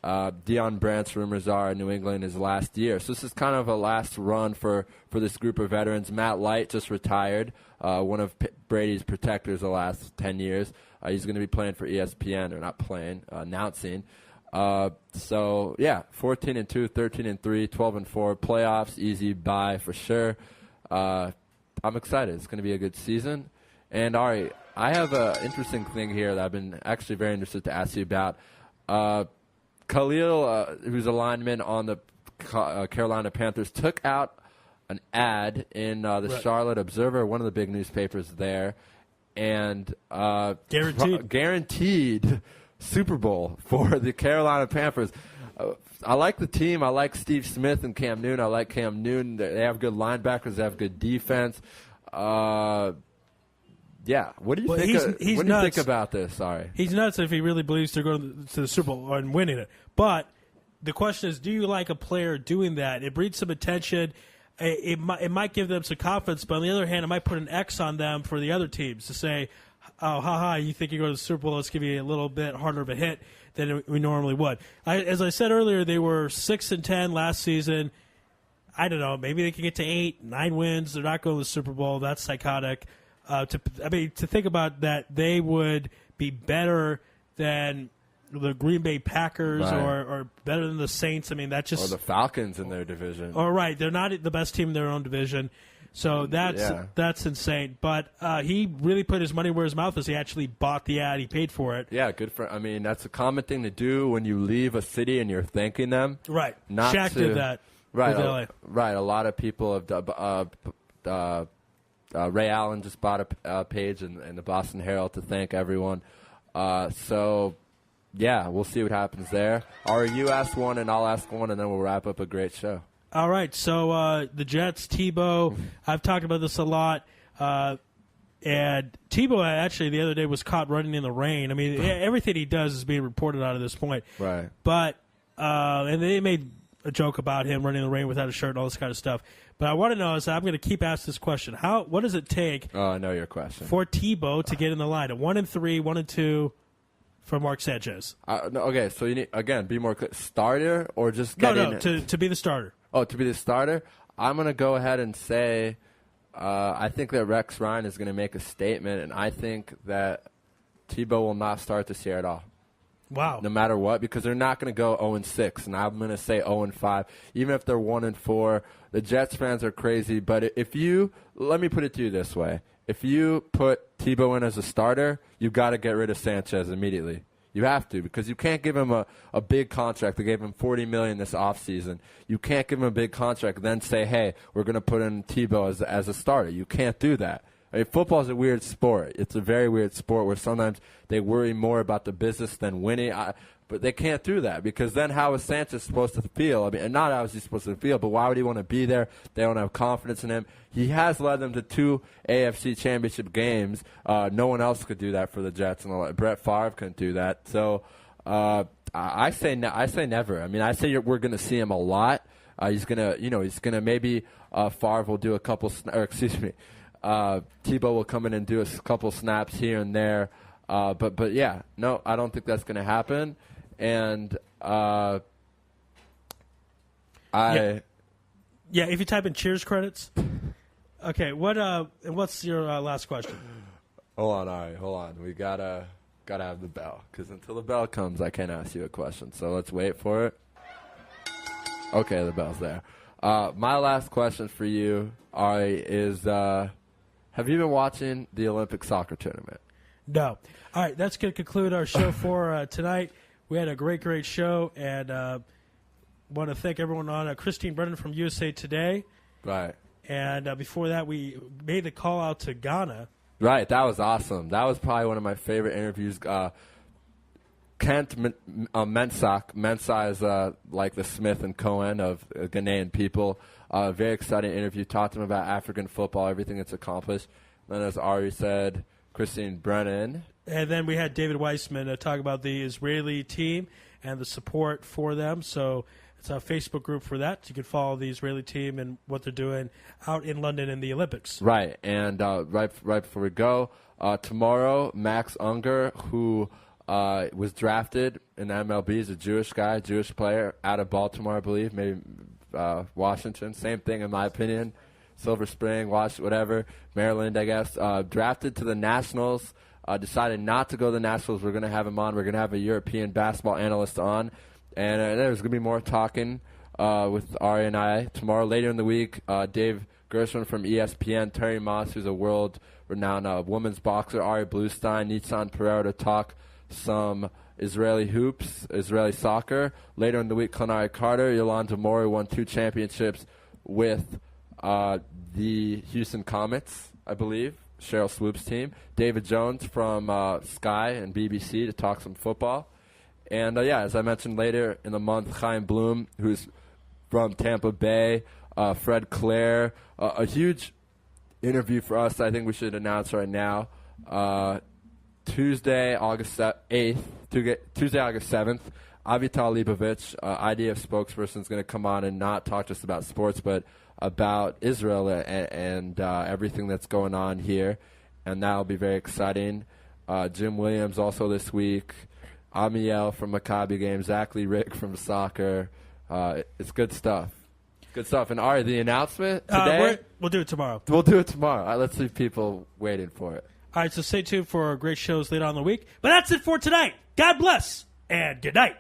Deion Brandt's rumors are in New England is last year. So this is kind of a last run for this group of veterans. Matt Light just retired, one of Brady's protectors the last 10 years. He's going to be playing for ESPN, or not playing, announcing. So, yeah, 14-2, 13-3, 12-4. Playoffs, easy bye for sure. I'm excited. It's going to be a good season. And, Ari, I have an interesting thing here that I've been actually very interested to ask you about. Khalil, who's a lineman on the Carolina Panthers, took out an ad in the Charlotte Observer, one of the big newspapers there, and guaranteed Super Bowl for the Carolina Panthers. I like the team. I like Steve Smith and Cam Newton. I like Cam Newton. They have good linebackers. They have good defense. Yeah. What do you think? What do you think about this? Sorry. He's nuts if he really believes they're going to the Super Bowl and winning it. But the question is, do you like a player doing that? It breeds some attention. It might give them some confidence, but on the other hand, it might put an X on them for the other teams to say, oh, haha, you think you go to the Super Bowl, let's give you a little bit harder of a hit than we normally would. As I said earlier, they were 6-10 last season. I don't know, maybe they can get to 8, 9 wins. They're not going to the Super Bowl. That's psychotic. To think about that, they would be better than the Green Bay Packers or better than the Saints. I mean, that's just... Or the Falcons in their division. All right. They're not the best team in their own division. So that's insane. But he really put his money where his mouth is. He actually bought the ad. He paid for it. Yeah, good for. I mean, that's a common thing to do when you leave a city and you're thanking them. Right. Not Shaq did that. Right. With LA. Right. A lot of people have. Ray Allen just bought a page in the Boston Herald to thank everyone. So, yeah, we'll see what happens there. Ari, you ask one, and I'll ask one, and then we'll wrap up a great show. All right, so the Jets, Tebow, I've talked about this a lot, and Tebow actually the other day was caught running in the rain. I mean, everything he does is being reported out at this point. Right. But, and they made a joke about him running in the rain without a shirt and all this kind of stuff. But I want to know, I'm going to keep asking this question. What does it take I know your question. For Tebow to get in the line? At 1-3, 1-2 for Mark Sanchez. No, okay, so you need, again, be more clear. Starter or just get in? No, to be the starter. Oh, to be the starter? I'm going to go ahead and say I think that Rex Ryan is going to make a statement, and I think that Tebow will not start this year at all. Wow. No matter what, because they're not going to go 0-6, and I'm going to say 0-5. Even if they're 1-4, the Jets fans are crazy. But let me put it to you this way. If you put Tebow in as a starter, you've got to get rid of Sanchez immediately. You have to, because you can't give him a big contract. They gave him $40 million this offseason. You can't give him a big contract and then say, hey, we're going to put in Tebow as a starter. You can't do that. I mean, football is a weird sport. It's a very weird sport where sometimes they worry more about the business than winning. But they can't do that, because then how is Sanchez supposed to feel? I mean, not how is he supposed to feel, but why would he want to be there? They don't have confidence in him. He has led them to 2 AFC championship games. No one else could do that for the Jets, and Brett Favre couldn't do that. So I say never. I mean, I say we're going to see him a lot. He's gonna maybe Favre will do a couple. Tebow will come in and do a couple snaps here and there. But yeah, no, I don't think that's going to happen. And if you type in Cheers credits. Okay, what's your last question? Hold on, all right, hold on. We gotta have the bell, because until the bell comes, I can't ask you a question. So let's wait for it. Okay, the bell's there. My last question for you, Ari, is have you been watching the Olympic soccer tournament? No. All right, that's going to conclude our show for tonight. We had a great show, and want to thank everyone on Christine Brennan from USA Today. Right. And before that, we made the call out to Ghana. Right, that was awesome. That was probably one of my favorite interviews. Kent Mensah. Mensah is like the Smith and Cohen of Ghanaian people. Very exciting interview. Talked to him about African football, everything it's accomplished. And then, as Ari said, Christine Brennan. And then we had David Weissman talk about the Israeli team and the support for them. So it's a Facebook group for that. You can follow the Israeli team and what they're doing out in London in the Olympics. Right. And right before we go, tomorrow, Max Unger, who was drafted in the MLB, is a Jewish guy, Jewish player, out of Baltimore, I believe, maybe Washington. Same thing, in my opinion. Silver Spring, whatever, Maryland, I guess. Drafted to the Nationals, decided not to go to the Nationals. We're going to have him on. We're going to have a European basketball analyst on. And there's going to be more talking with Ari and I tomorrow. Later in the week, Dave Gershwin from ESPN, Terry Moss, who's a world-renowned women's boxer, Ari Bluestein, Nissan Pereira to talk some Israeli hoops, Israeli soccer. Later in the week, Clonari Carter, Yolanda Mori won 2 championships with the Houston Comets, I believe, Cheryl Swoop's team. David Jones from Sky and BBC to talk some football. And, as I mentioned later in the month, Chaim Bloom, who's from Tampa Bay, Fred Clare. A huge interview for us I think we should announce right now. Tuesday, August 8th, Tuesday, August 7th, Avital Leibovich, IDF spokesperson, is going to come on and not talk just about sports, but about Israel and everything that's going on here. And that will be very exciting. Jim Williams also this week. Amiel from Maccabi Games, Zachary Rick from soccer. It's good stuff. Good stuff. And Ari, the announcement today? We'll do it tomorrow. We'll do it tomorrow. All right, let's leave people waiting for it. All right, so stay tuned for great shows later on in the week. But that's it for tonight. God bless, and good night.